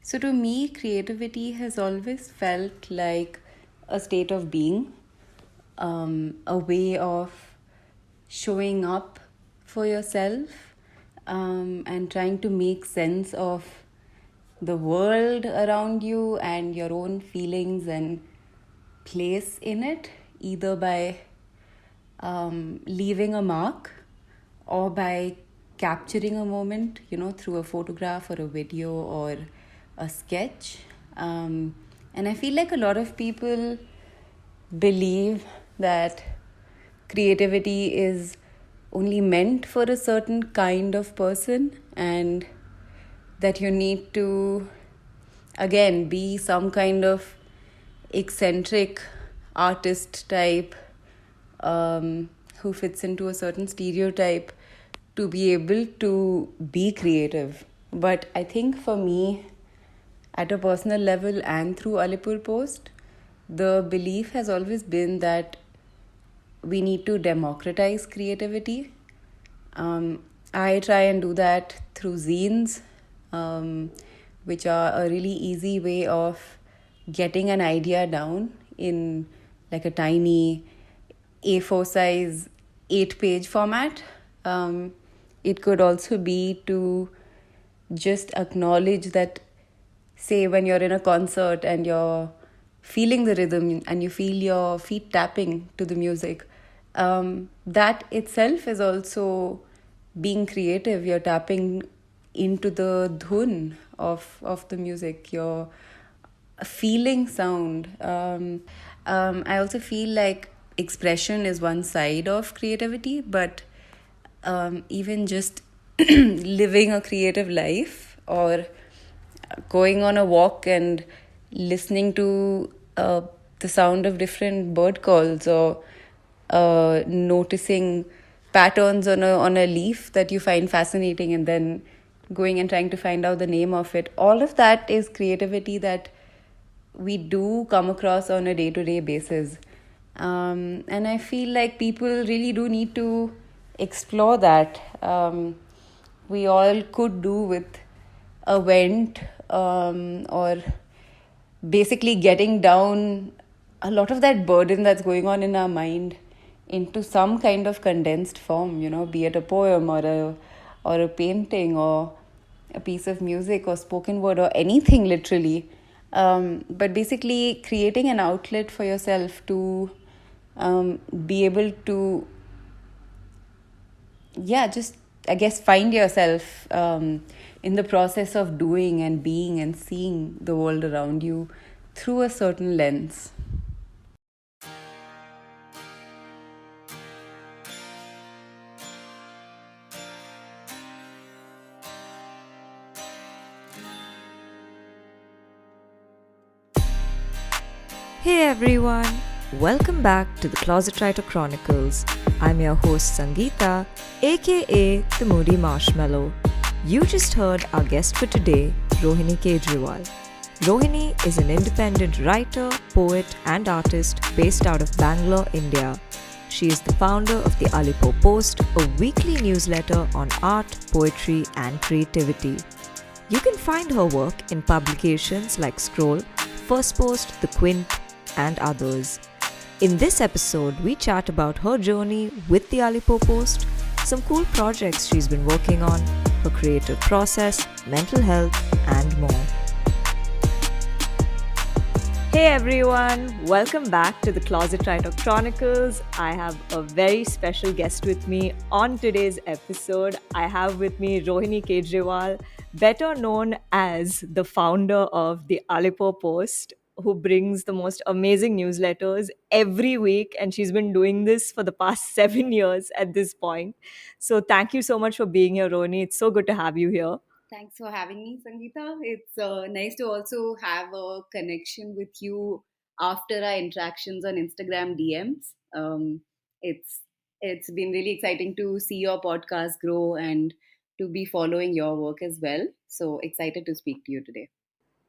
So, to me, creativity has always felt like a state of being, a way of showing up for yourself, and trying to make sense of the world around you and your own feelings and place in it, either by leaving a mark or by capturing a moment, through a photograph or a video or a sketch. And I feel like a lot of people believe that creativity is only meant for a certain kind of person, and that you need to, again, be some kind of eccentric artist type, who fits into a certain stereotype to be able to be creative. But I think for me, at a personal level and through Alipore Post, the belief has always been that we need to democratize creativity. I try and do that through zines, which are a really easy way of getting an idea down in like a tiny A4 size 8-page format. It could also be to just acknowledge that, say, when you're in a concert and you're feeling the rhythm and you feel your feet tapping to the music, that itself is also being creative. You're tapping into the dhun of the music. You're feeling sound. I also feel like expression is one side of creativity, but even just living a creative life, or going on a walk and listening to the sound of different bird calls, or noticing patterns on a leaf that you find fascinating, and then going and trying to find out the name of it. All of that is creativity that we do come across on a day-to-day basis. And I feel like people really do need to explore that. We all could do with a vent, or basically getting down a lot of that burden that's going on in our mind into some kind of condensed form, be it a poem or a painting or a piece of music or spoken word or anything, literally. But basically creating an outlet for yourself to be able to, yeah, just, I guess, find yourself in the process of doing and being and seeing the world around you through a certain lens. Hey everyone, welcome back to the Closet Writer Chronicles. I'm your host Sangeeta, aka the Moody Marshmallow. You just heard our guest for today, Rohini Kejriwal. Rohini is an independent writer, poet, and artist based out of Bangalore, India. She is the founder of the Alipore Post, a weekly newsletter on art, poetry, and creativity. You can find her work in publications like Scroll, First Post, The Quint, and others. In this episode, we chat about her journey with the Alipore Post, some cool projects she's been working on, her creative process, mental health, and more. Hey everyone, welcome back to the Closet Writer Chronicles. I have a very special guest with me on today's episode. I have with me Rohini Kejriwal, better known as the founder of the Alipore Post, who brings the most amazing newsletters every week. And she's been doing this for the past 7 years at this point. So thank you so much for being here, Rohini. It's so good to have you here. Thanks for having me, Sangeeta. It's nice to also have a connection with you after our interactions on Instagram DMs. It's it's been really exciting to see your podcast grow and to be following your work as well. So excited to speak to you today.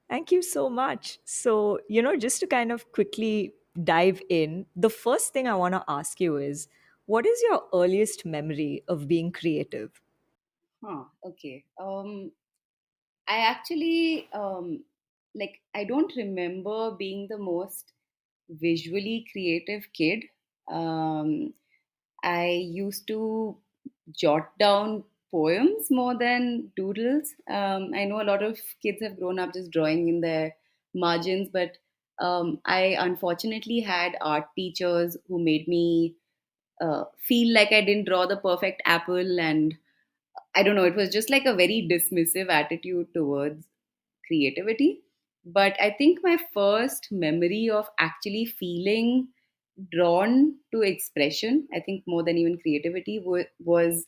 Thank you so much. So, just to kind of quickly dive in, the first thing I want to ask you is what is your earliest memory of being creative? Huh. Okay. I actually like I don't remember being the most visually creative kid. Um, I used to jot down poems more than doodles. I know a lot of kids have grown up just drawing in their margins, but I unfortunately had art teachers who made me feel like I didn't draw the perfect apple, and I don't know, it was just like a very dismissive attitude towards creativity. But I think my first memory of actually feeling drawn to expression, I think more than even creativity, was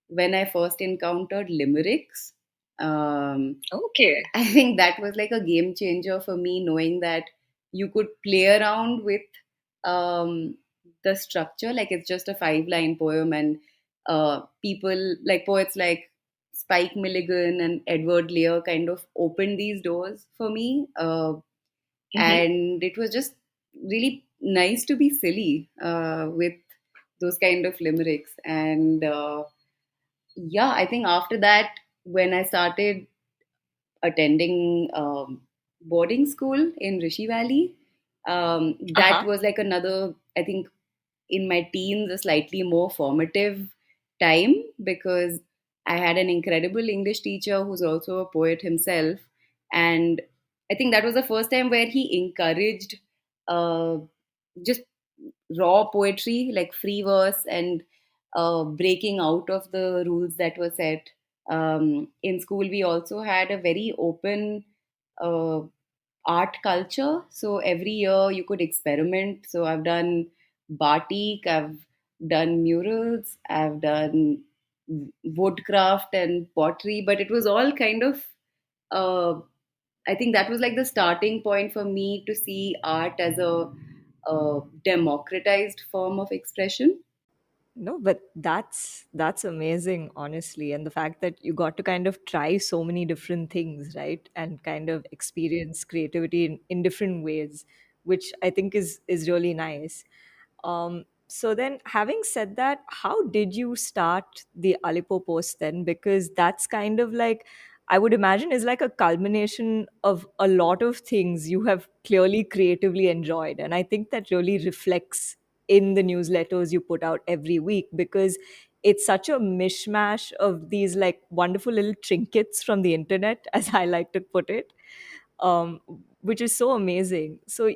when I first encountered limericks. Okay. I think that was like a game changer for me, knowing that you could play around with um, the structure. Like it's just a 5 line poem, and people like poets like Spike Milligan and Edward Lear kind of opened these doors for me. And it was just really nice to be silly with those kind of limericks. And yeah, I think after that, when I started attending boarding school in Rishi Valley, that was like another, I think, in my teens, a slightly more formative time, because I had an incredible English teacher who's also a poet himself. And I think that was the first time where he encouraged uh, just raw poetry, like free verse, and breaking out of the rules that were set. In school, we also had a very open uh, art culture. So every year you could experiment. So I've done batik, I've done murals, I've done woodcraft and pottery, but it was all kind of, uh, I think that was like the starting point for me to see art as a democratized form of expression. No, but that's amazing, honestly. And the fact that you got to kind of try so many different things, right? And kind of experience creativity in different ways, which I think is really nice. So then, having said that, how did you start the Alipore Post then? Because that's kind of like, I would imagine, is like a culmination of a lot of things you have clearly creatively enjoyed. And I think that really reflects in the newsletters you put out every week, because it's such a mishmash of these like wonderful little trinkets from the internet, as I like to put it, um, which is so amazing. So,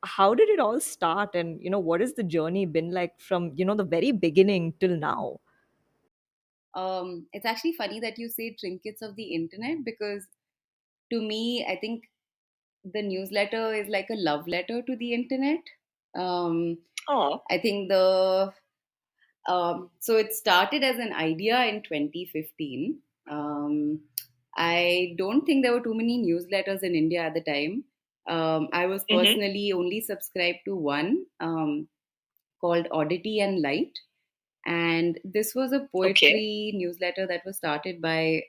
how did it all start? And, what has the journey been like from, the very beginning till now? It's actually funny that you say trinkets of the internet, because to me, I think the newsletter is like a love letter to the internet. Um, Oh. I think so it started as an idea in 2015. Um, I don't think there were too many newsletters in India at the time. I was personally only subscribed to one called Oddity and Light. And this was a poetry newsletter that was started by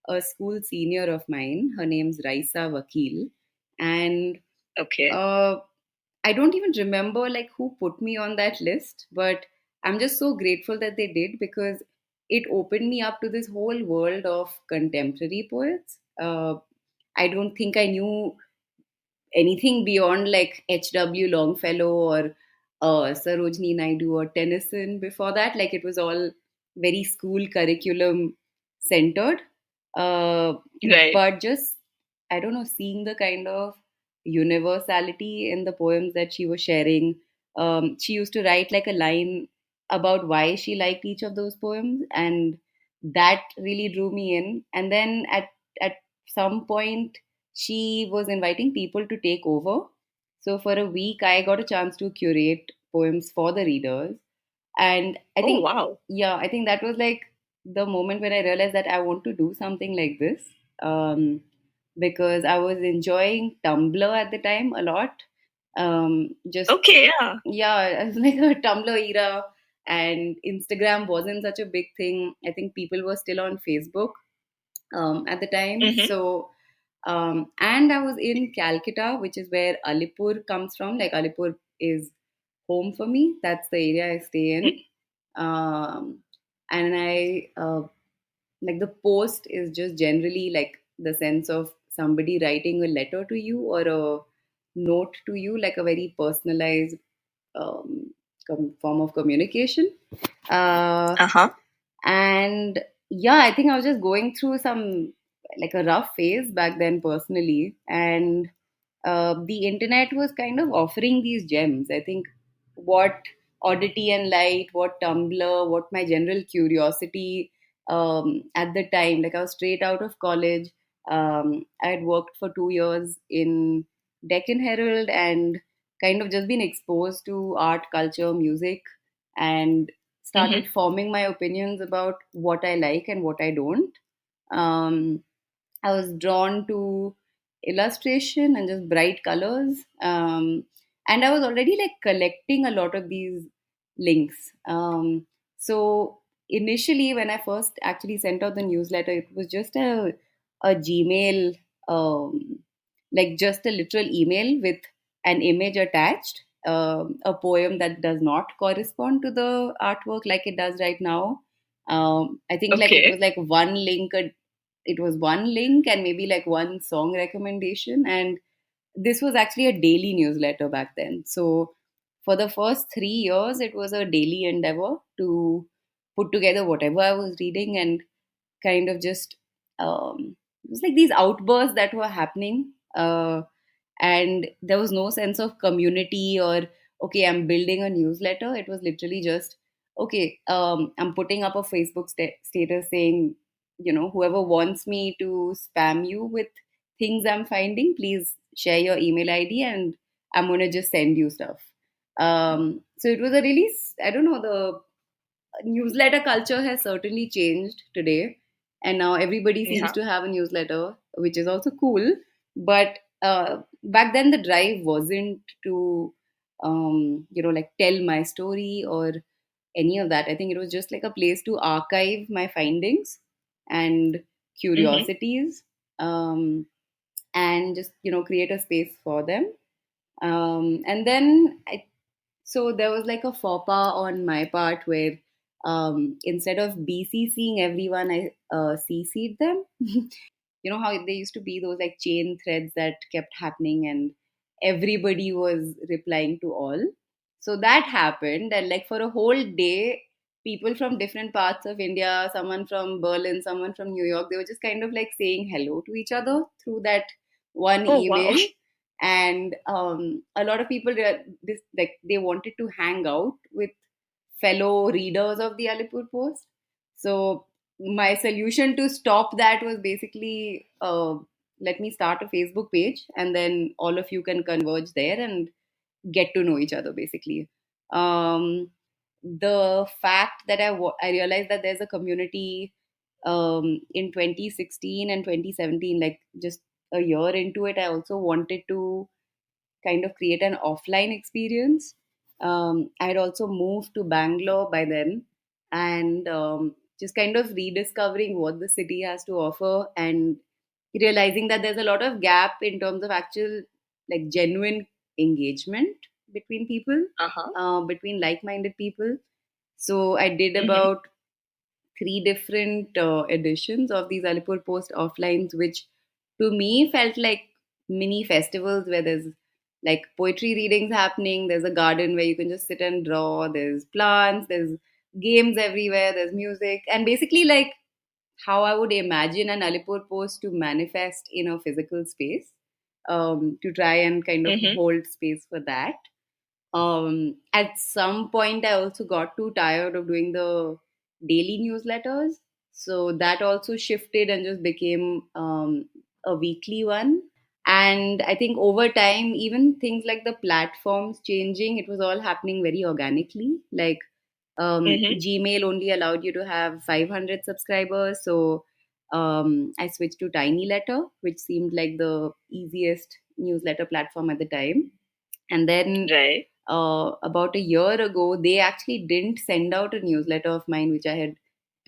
a school senior of mine. Her name's Raisa Vakil. And uh, I don't even remember like who put me on that list, but I'm just so grateful that they did, because it opened me up to this whole world of contemporary poets. I don't think I knew anything beyond like H.W. Longfellow or Sarojni Naidu or Tennyson before that. Like it was all very school curriculum centered. Right. But just, I don't know, seeing the kind of universality in the poems that she was sharing. She used to write like a line about why she liked each of those poems, and that really drew me in. And then at some point, she was inviting people to take over. So for a week, I got a chance to curate poems for the readers. And I think, wow. Yeah, I think that was like the moment when I realized that I want to do something like this. Because I was enjoying Tumblr at the time a lot. Just okay, yeah, it was like a Tumblr era, and Instagram wasn't such a big thing. I think people were still on Facebook at the time. So, and I was in Calcutta, which is where Alipur comes from. Like Alipur is home for me. That's the area I stay in. And I like the post is just generally like the sense of somebody writing a letter to you or a note to you, like a very personalized um, form of communication. Uh, Uh-huh. and yeah, I think I was just going through some like a rough phase back then personally, and the internet was kind of offering these gems. I think what Oddity and Light, what Tumblr, what my general curiosity at the time, like I was straight out of college. I had worked for 2 years in Deccan Herald and kind of just been exposed to art, culture, music, and started Mm-hmm. forming my opinions about what I like and what I don't. Um, I was drawn to illustration and just bright colors. And I was already like collecting a lot of these links. So initially, when I first actually sent out the newsletter, it was just a Gmail, like just a literal email with an image attached, a poem that does not correspond to the artwork like it does right now. I think like it was Okay. like one link it was one link and maybe like one song recommendation. And this was actually a daily newsletter back then. So for the first 3 years, it was a daily endeavor to put together whatever I was reading and kind of just, it was like these outbursts that were happening. And there was no sense of community or, okay, I'm building a newsletter. It was literally just, okay, I'm putting up a Facebook status saying, whoever wants me to spam you with things I'm finding, please share your email ID and I'm going to just send you stuff. So it was a really, I don't know, the newsletter culture has certainly changed today, and now everybody seems Yeah. to have a newsletter, which is also cool. But back then, the drive wasn't to, like tell my story or any of that. I think it was just like a place to archive my findings and Mm-hmm. curiosities, and just create a space for them. And then so there was like a faux pas on my part where instead of BCCing everyone, I CC'd them. How they used to be those like chain threads that kept happening and everybody was replying to all. So that happened, and like for a whole day, people from different parts of India, someone from Berlin, someone from New York, they were just kind of like saying hello to each other through that one Oh, wow. email. And a lot of people this like they wanted to hang out with fellow readers of the Alipore Post. So my solution to stop that was basically, let me start a Facebook page and then all of you can converge there and get to know each other basically. Um, the fact that I realized that there's a community in 2016 and 2017, like just a year into it, I also wanted to kind of create an offline experience. I had also moved to Bangalore by then, and just kind of rediscovering what the city has to offer and realizing that there's a lot of gap in terms of actual, like, genuine engagement between people, Uh-huh. between like minded people. So I did Mm-hmm. about three different editions of these Alipur Post offlines, which to me felt like mini festivals where there's like poetry readings happening, there's a garden where you can just sit and draw, there's plants, there's games everywhere, there's music, and basically like how I would imagine an Alipur Post to manifest in a physical space, to try and kind of Mm-hmm. hold space for that. At some point, I also got too tired of doing the daily newsletters. So that also shifted and just became a weekly one. And I think over time, even things like the platforms changing, it was all happening very organically. Like Mm-hmm. Gmail only allowed you to have 500 subscribers. So I switched to Tiny Letter, which seemed like the easiest newsletter platform at the time. And then Right. about a year ago, they actually didn't send out a newsletter of mine, which I had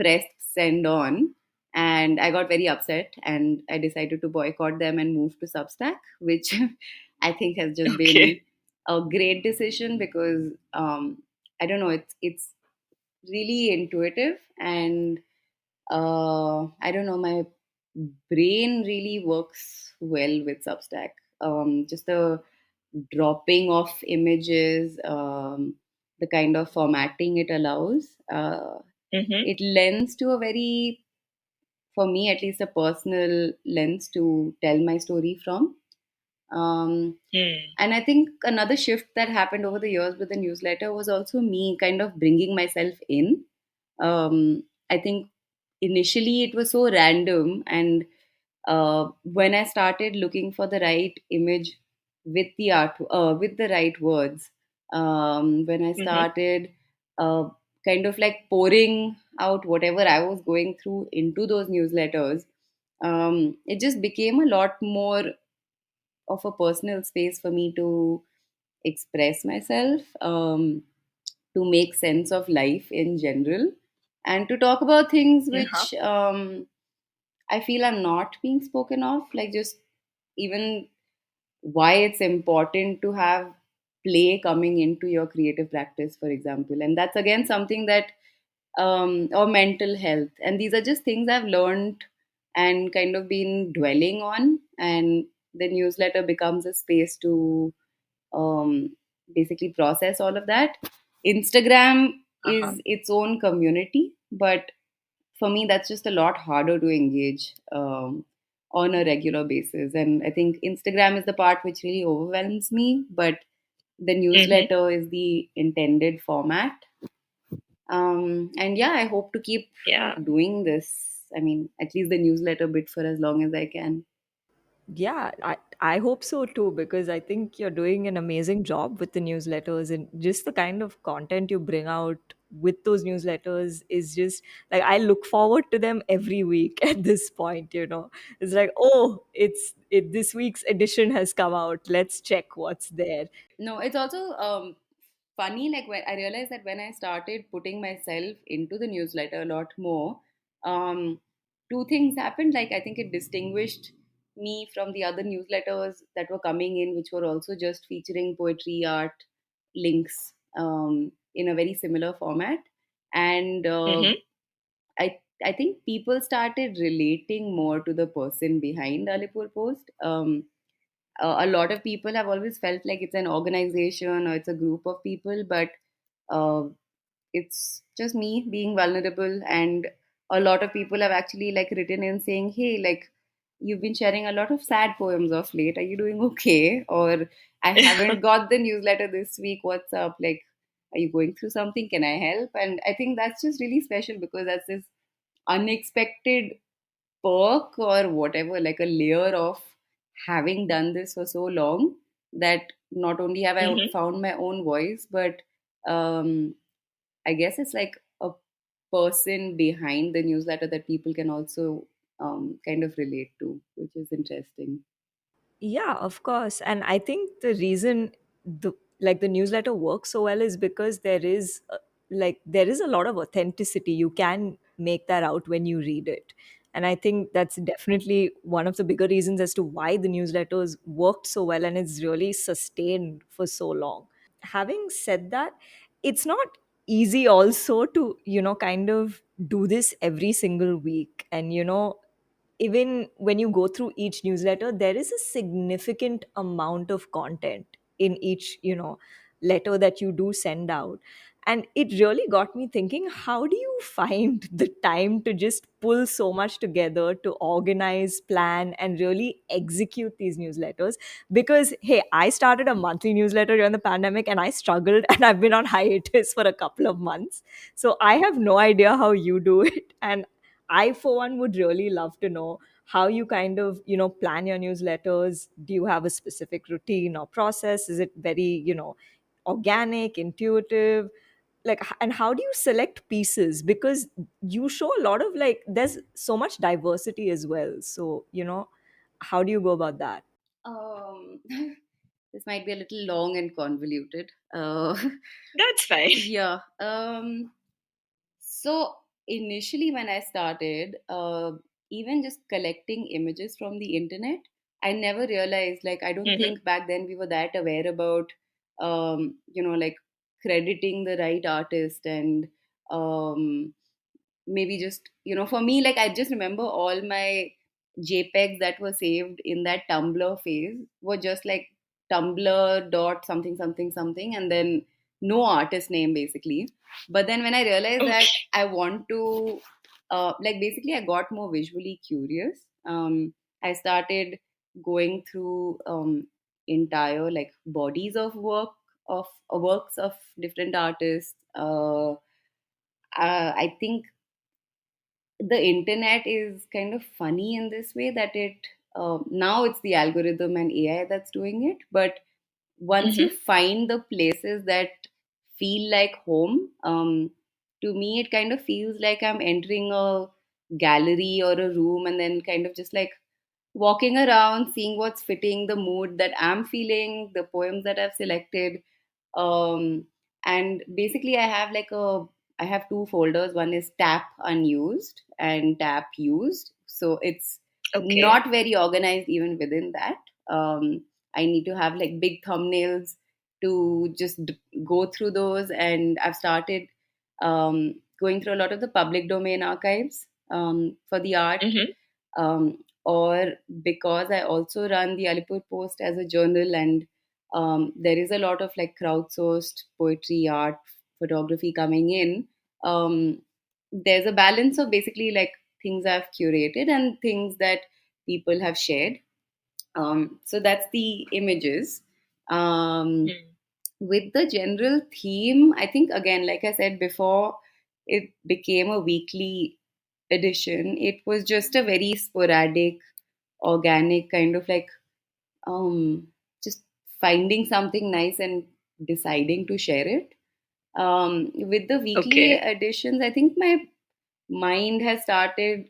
pressed send on. And I got very upset and I decided to boycott them and move to Substack, which I think has just been Okay. a great decision because I don't know, it's really intuitive and I don't know, my brain really works well with Substack. Just the dropping of images, the kind of formatting it allows, it lends to a very, for me at least, a personal lens to tell my story from. And I think another shift that happened over the years with the newsletter was also me kind of bringing myself in. I think initially it was so random, and when I started looking for the right image with the art, with the right words, when I started uh, kind of like pouring out whatever I was going through into those newsletters, it just became a lot more of a personal space for me to express myself, to make sense of life in general, and to talk about things which I feel are not being spoken of, like just even why it's important to have play coming into your creative practice, for example. And that's again something that, or mental health. And these are just things I've learned and kind of been dwelling on. And the newsletter becomes a space to basically process all of that. Instagram is its own community, but for me, that's just a lot harder to engage on a regular basis. And I think Instagram is the part which really overwhelms me, but the newsletter is the intended format. And yeah, I hope to keep doing this. I mean, at least the newsletter bit for as long as I can. Yeah, I hope so too, because I think you're doing an amazing job with the newsletters, and just the kind of content you bring out with those newsletters is just like I look forward to them every week at this point. It's like, oh, this week's edition has come out. Let's check what's there. No, it's also funny. Like when I realized that when I started putting myself into the newsletter a lot more, two things happened. Like I think it distinguished me from the other newsletters that were coming in, which were also just featuring poetry, art, links, in a very similar format. And I think people started relating more to the person behind Alipore Post. A lot of people have always felt like it's an organization or it's a group of people, but uh, it's just me being vulnerable. And a lot of people have actually like written in saying, hey, like you've been sharing a lot of sad poems of late, are you doing okay? Or I haven't got the newsletter this week, what's up? Like, are you going through something, can I help? And I think that's just really special because that's this unexpected perk or whatever, like a layer of having done this for so long, that not only have I found my own voice, but um, I guess it's like a person behind the newsletter that people can also kind of relate to, which is interesting. Yeah, of course. And I think the reason the newsletter works so well is because there is a lot of authenticity. You can make that out when you read it. And I think that's definitely one of the bigger reasons as to why the newsletters worked so well and it's really sustained for so long. Having said that, it's not easy also to kind of do this every single week. And even when you go through each newsletter, there is a significant amount of content in each letter that you do send out. And it really got me thinking, how do you find the time to just pull so much together to organize, plan, and really execute these newsletters? Because hey, I started a monthly newsletter during the pandemic and I struggled and I've been on hiatus for a couple of months. So I have no idea how you do it. And I, for one, would really love to know how you kind of, plan your newsletters. Do you have a specific routine or process? Is it very, organic, intuitive? Like, and how do you select pieces? Because you show a lot of like, there's so much diversity as well. So, how do you go about that? Um, this might be a little long and convoluted. That's fine. Yeah. So initially, when I started, even just collecting images from the internet, I never realized, like, I don't think back then we were that aware about, like crediting the right artist and maybe just, for me, like, I just remember all my JPEGs that were saved in that Tumblr phase were just like Tumblr dot something something something, and then no artist name basically. But then when I realized that I want to, like basically, I got more visually curious. I started going through entire like bodies of works of different artists. I think the internet is kind of funny in this way that it now it's the algorithm and AI that's doing it, but once you find the places that feel like home, to me it kind of feels like I'm entering a gallery or a room and then kind of just like walking around, seeing what's fitting the mood that I'm feeling, the poems that I've selected. um, and basically I have two folders. One is tap unused and tap used, so it's not very organized even within that. I need to have like big thumbnails to just go through those, and I've started going through a lot of the public domain archives for the art. Or because I also run the Alipore Post as a journal, and there is a lot of like crowdsourced poetry, art, photography coming in. There's a balance of basically like things I've curated and things that people have shared. So that's the images. With the general theme, I think again, like I said before, it became a weekly edition. It was just a very sporadic, organic kind of like just finding something nice and deciding to share it. With the weekly editions, I think my mind has started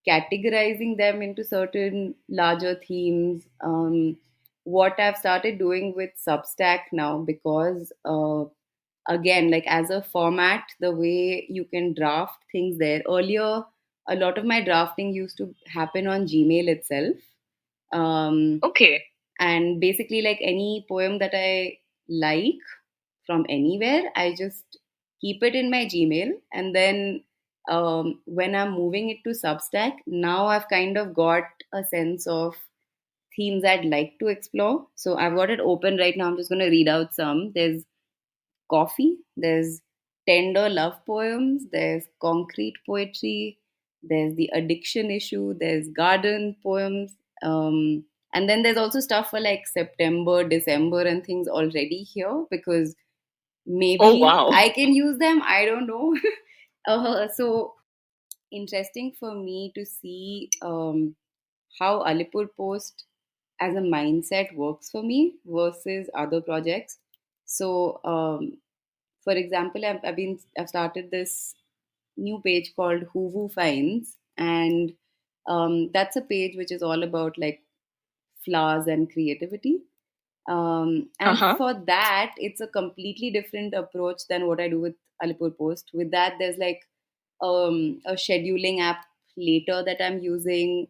categorizing them into certain larger themes. What I've started doing with Substack now, because again, like as a format, the way you can draft things there. Earlier, a lot of my drafting used to happen on Gmail itself. Um, and basically, like any poem that I like from anywhere, I just keep it in my Gmail. And then when I'm moving it to Substack, now I've kind of got a sense of themes I'd like to explore. So I've got it open right now. I'm just going to read out some. There's coffee, there's tender love poems, there's concrete poetry, there's the addiction issue, there's garden poems, and then there's also stuff for like September, December, and things already here because maybe I can use them. I don't know. So interesting for me to see how Alipur Post as a mindset works for me versus other projects. So, for example, I've started this new page called Hoovu Finds, and that's a page which is all about like flowers and creativity. And for that, it's a completely different approach than what I do with Alipur Post. With that, there's like a scheduling app later that I'm using.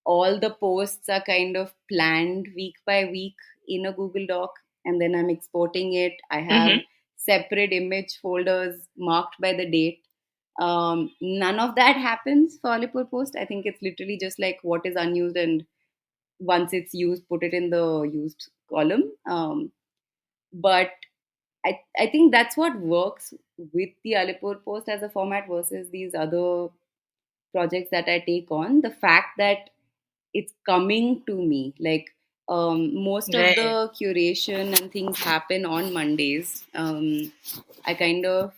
All the posts are kind of planned week by week in a Google Doc, and then I'm exporting it. I have separate image folders marked by the date. None of that happens for Alipur Post. I think it's literally just like what is unused, and once it's used, put it in the used column. But I think that's what works with the Alipur Post as a format versus these other projects that I take on. The fact that it's coming to me, like most of the curation and things happen on Mondays. I kind of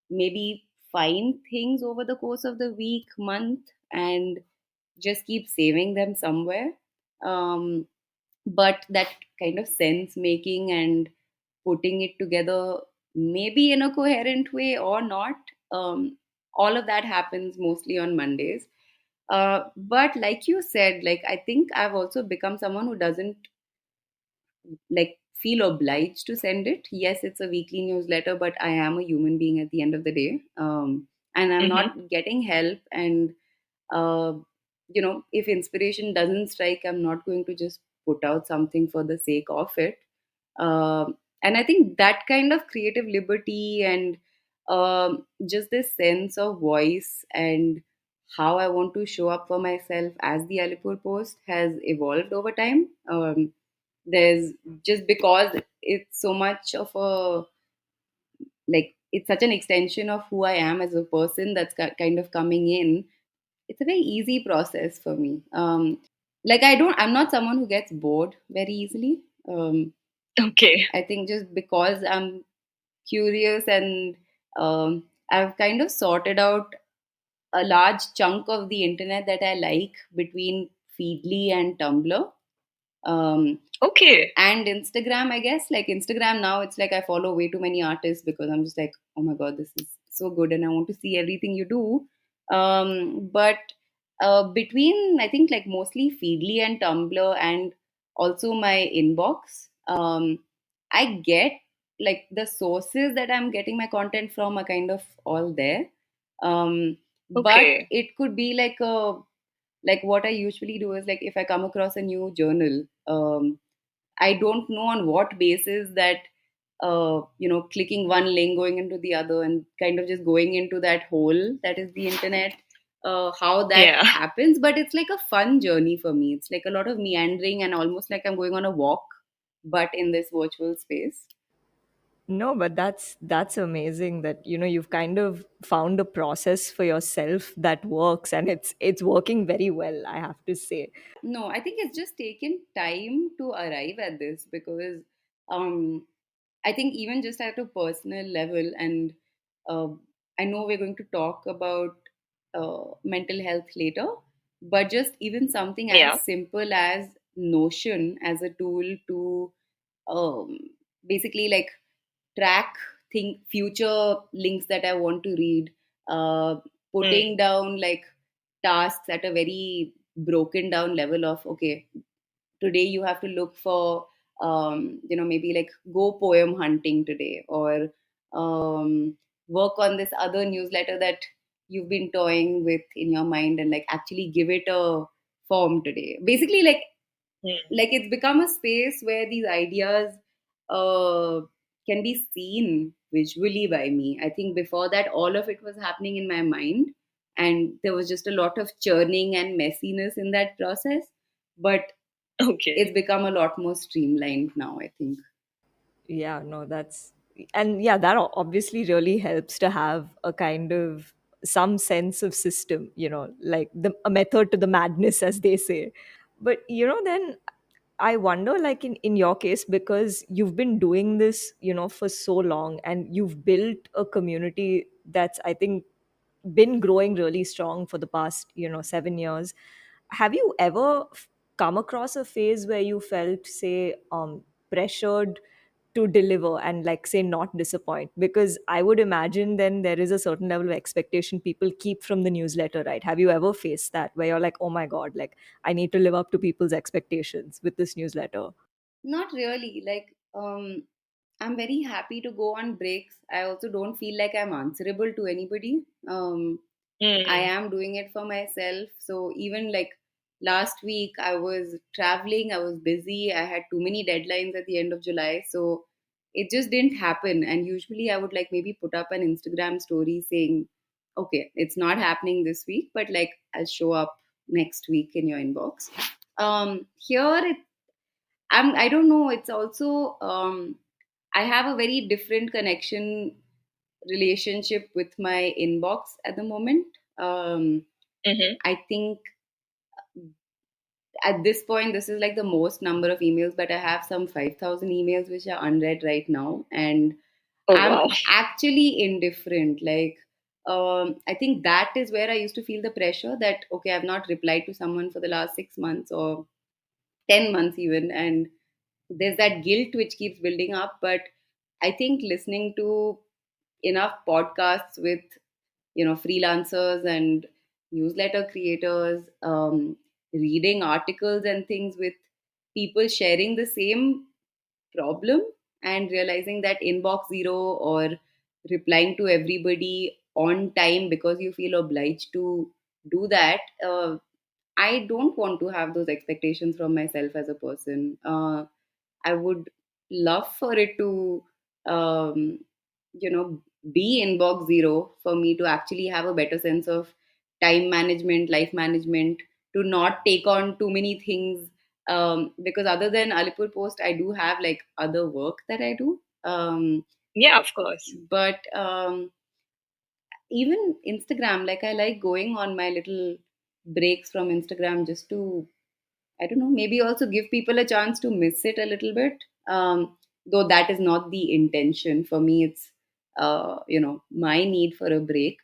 maybe find things over the course of the week, month, and just keep saving them somewhere. Um, but that kind of sense making and putting it together, maybe in a coherent way or not, all of that happens mostly on Mondays. But like you said, like I think I've also become someone who doesn't like feel obliged to send it. Yes, it's a weekly newsletter, but I am a human being at the end of the day, and I'm not getting help. And uh, if inspiration doesn't strike, I'm not going to just put out something for the sake of it. And I think that kind of creative liberty and just this sense of voice and how I want to show up for myself as the Alipore Post has evolved over time. There's just because it's so much of a like it's such an extension of who I am as a person that's kind of coming in. It's a very easy process for me. Like I'm not someone who gets bored very easily. Okay. I think just because I'm curious and I've kind of sorted out a large chunk of the internet that I like between Feedly and Tumblr. Okay. And Instagram, I guess. Like Instagram now, it's like I follow way too many artists because I'm just like, oh my god, this is so good, and I want to see everything you do. But between I think like mostly Feedly and Tumblr, and also my inbox, I get like the sources that I'm getting my content from are kind of all there. But Okay. it could be like what I usually do is like if I come across a new journal. I don't know on what basis that clicking one link going into the other and kind of just going into that hole that is the internet, how that Yeah. happens. But it's like a fun journey for me. It's like a lot of meandering and almost like I'm going on a walk, but in this virtual space. No, but that's amazing that you've kind of found a process for yourself that works, and it's working very well, I have to say. No, I think it's just taken time to arrive at this because um, I think even just at a personal level, and uh, I know we're going to talk about mental health later, but just even something Yeah. as simple as Notion as a tool to um, basically like track think future links that I want to read, putting Mm. down like tasks at a very broken down level of okay, today you have to look for maybe like go poem hunting today, or work on this other newsletter that you've been toying with in your mind and like actually give it a form today. Basically Mm. like it's become a space where these ideas uh, can be seen visually by me. I think before that all of it was happening in my mind, and there was just a lot of churning and messiness in that process, but Okay. it's become a lot more streamlined now, I think. Yeah, no, that's and yeah, that obviously really helps to have a kind of some sense of system, like a method to the madness, as they say. But then I wonder, like in your case, because you've been doing this, for so long, and you've built a community that's, I think, been growing really strong for the past 7 years. Have you ever come across a phase where you felt, say, pressured to deliver and, like, say, not disappoint? Because I would imagine then there is a certain level of expectation people keep from the newsletter, right? Have you ever faced that where you're like, oh my god, like, I need to live up to people's expectations with this newsletter? Not really. I'm very happy to go on breaks. I also don't feel like I'm answerable to anybody. I Mm. am doing it for myself. So even like last week, I was traveling, I was busy, I had too many deadlines at the end of July. So it just didn't happen. And usually I would like maybe put up an Instagram story saying, okay, it's not happening this week, but like I'll show up next week in your inbox. Here I don't know. It's also I have a very different connection relationship with my inbox at the moment. Um, Mm-hmm. I think at this point, this is like the most number of emails, but I have some 5,000 emails which are unread right now. And Oh I'm wow. actually indifferent. I think that is where I used to feel the pressure that, okay, I've not replied to someone for the last 6 months or 10 months even. And there's that guilt which keeps building up. But I think listening to enough podcasts with freelancers and newsletter creators, reading articles and things with people sharing the same problem, and realizing that inbox zero or replying to everybody on time because you feel obliged to do that, I don't want to have those expectations from myself as a person. I would love for it to, um, be inbox zero for me to actually have a better sense of time management, life management, to not take on too many things. Because other than Alipore Post, I do have like other work that I do. Yeah, of course. But even Instagram, like I like going on my little breaks from Instagram just to, I don't know, maybe also give people a chance to miss it a little bit. Though that is not the intention. For me, it's, my need for a break.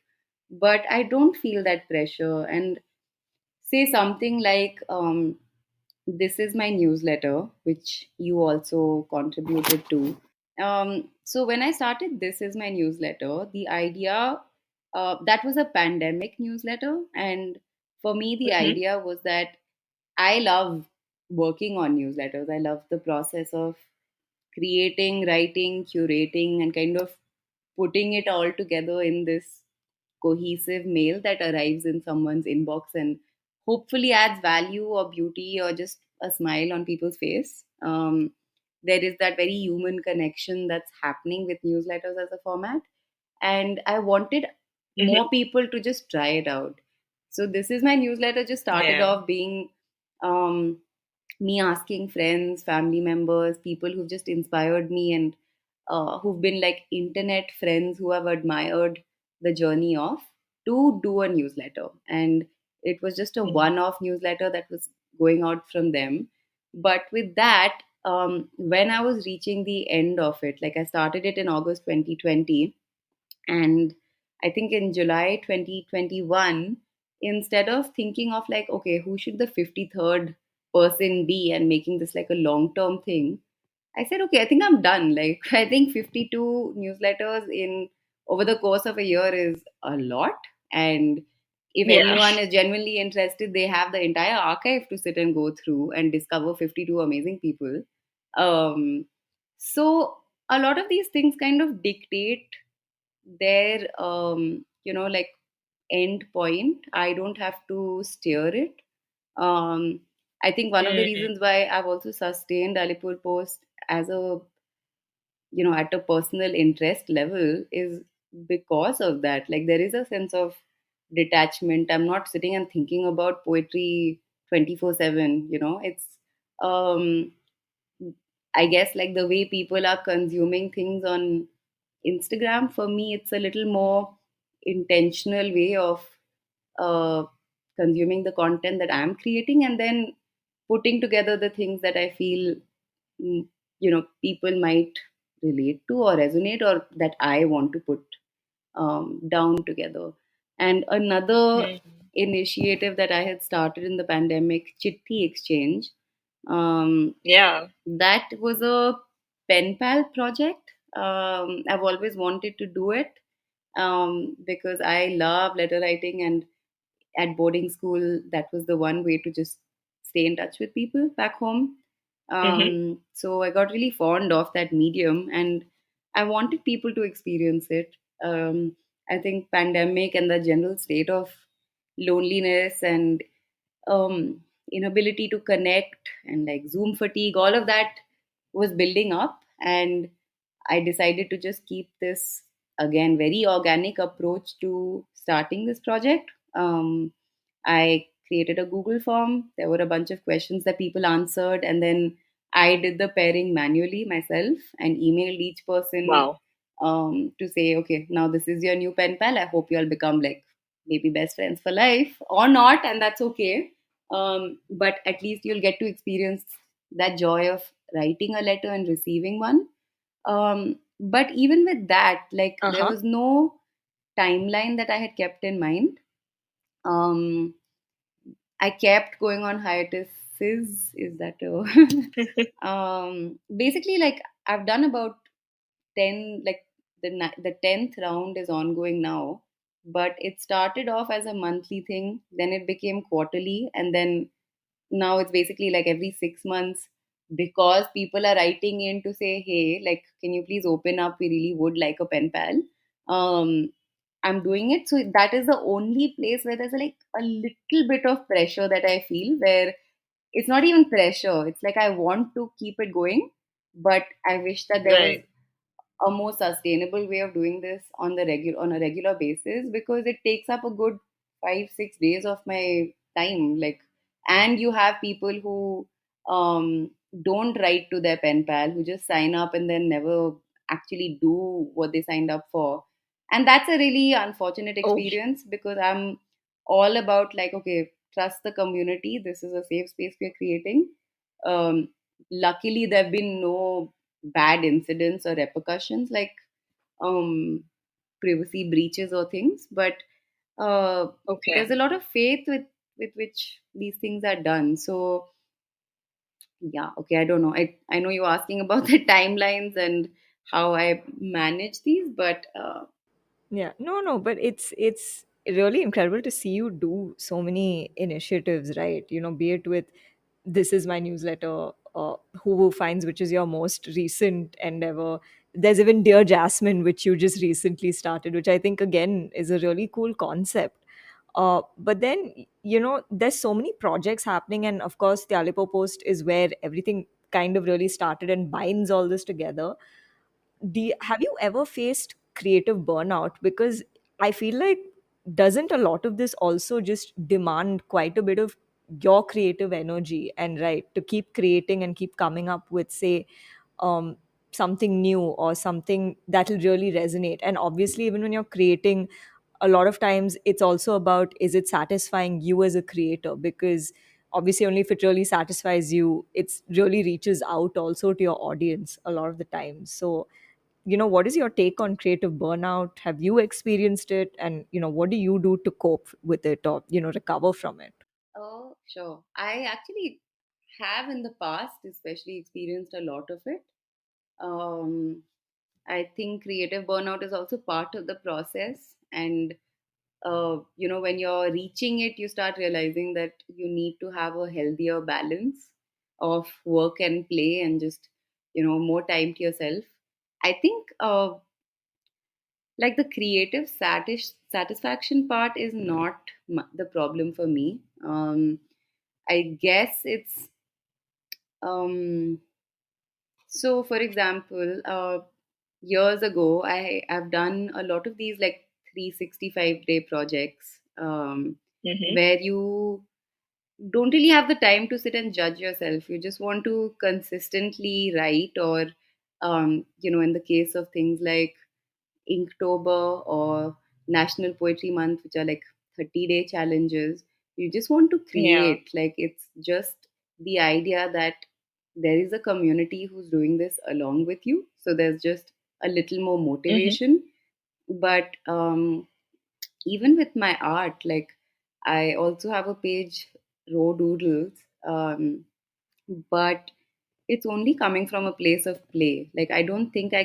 But I don't feel that pressure. And say something like, this is my newsletter, which you also contributed to. So when I started This Is My Newsletter, the idea, that was a pandemic newsletter. And for me, the Hmm. idea was that I love working on newsletters. I love the process of creating, writing, curating, and kind of putting it all together in this cohesive mail that arrives in someone's inbox and hopefully adds value or beauty or just a smile on people's face. There is that very human connection that's happening with newsletters as a format. And I wanted Hmm. more people to just try it out. So, This Is My Newsletter just started Yeah. off being, um, me asking friends, family members, people who've just inspired me and who've been like internet friends who have admired the journey of, to do a newsletter. And it was just a Hmm. one off newsletter that was going out from them. But with that, when I was reaching the end of it, like I started it in August 2020, and I think in July 2021, instead of thinking of like, okay, who should the 53rd person be and making this like a long term thing, I said, okay, I think I'm done. Like, I think 52 newsletters in over the course of a year is a lot. And if Yeah. anyone is genuinely interested, they have the entire archive to sit and go through and discover 52 amazing people. Um, so, a lot of these things kind of dictate their, like end point. I don't have to steer it. um, I think one of the Hmm. reasons why I've also sustained Alipore Post as a, at a personal interest level is because of that. Like, there is a sense of detachment. I'm not sitting and thinking about poetry 24/7. It's, um I guess, like the way people are consuming things on Instagram. For me, it's a little more intentional way of uh, consuming the content that I'm creating, and then putting together the things that I feel, people might relate to or resonate, or that I want to put down together. And another Hmm. initiative that I had started in the pandemic, Chitti Exchange, um, Yeah. that was a pen pal project. I've always wanted to do it, because I love letter writing, and at boarding school, that was the one way to just stay in touch with people back home. Hmm. So I got really fond of that medium, and I wanted people to experience it. I think pandemic and the general state of loneliness and, um, inability to connect and like Zoom fatigue, all of that was building up. And I decided to just keep this, again, very organic approach to starting this project. I created a Google form. There were a bunch of questions that people answered, and then I did the pairing manually myself and emailed each person, Wow. to say, okay, now this is your new pen pal. I hope you all become like maybe best friends for life or not, and that's okay. But at least you'll get to experience that joy of writing a letter and receiving one. But even with that, like Uh there huh. was no timeline that I had kept in mind. Um, I kept going on hiatuses. Is that basically, like I've done about 10, like the 10th round is ongoing now, but it started off as a monthly thing, then it became quarterly, and then now it's basically like every 6 months, because people are writing in to say, hey, like, can you please open up, we really would like a pen pal. I'm doing it. So that is the only place where there's like a little bit of pressure that I feel, where it's not even pressure, it's like I want to keep it going, but I wish that there was Right. a more sustainable way of doing this on a regular basis, because it takes up a good 5 6 days of my time. Like, and you have people who don't write to their pen pal, who just sign up and then never actually do what they signed up for. And that's a really unfortunate Oh, experience, because I'm all about, like, okay, trust the community. This is a safe space we're creating. um, Luckily there have been no bad incidents or repercussions, like um, privacy breaches or things, but uh, there's Okay. a lot of faith with which these things are done. So yeah, okay, I don't know. I know you're asking about the timelines and how I manage these, but yeah. No, but it's really incredible to see you do so many initiatives, right? Be it with This Is My Newsletter, Hoovu Finds, which is your most recent endeavor. There's even Dear Jasmine, which you just recently started, which I think again is a really cool concept. But then, there's so many projects happening, and of course, the Alipore Post is where everything kind of really started and binds all this together. Have you ever faced creative burnout? Because I feel like, doesn't a lot of this also just demand quite a bit of your creative energy, and right, to keep creating and keep coming up with, say, um, something new or something that'll really resonate? And obviously, even when you're creating, a lot of times it's also about, is it satisfying you as a creator? Because obviously, only if it really satisfies you, it's really reaches out also to your audience a lot of the time. So, what is your take on creative burnout? Have you experienced it? And, what do you do to cope with it, or, recover from it? oh, sure. I actually have in the past, especially experienced a lot of it. Um, I think creative burnout is also part of the process. And, when you're reaching it, you start realizing that you need to have a healthier balance of work and play, and just, more time to yourself. I think, like, the creative satisfaction part is not the problem for me. I guess it's um, so. For example, years ago, I've done a lot of these, like, 365-day projects, Mm-hmm. where you don't really have the time to sit and judge yourself. You just want to consistently write, or in the case of things like Inktober or National Poetry Month, which are like 30-day challenges. You just want to Yeah. create. Like, it's just the idea that there is a community who's doing this along with you. So there's just a little more Mm-hmm. motivation. But even with my art, like, I also have a page, Raw Doodles, but it's only coming from a place of play. Like, I don't think I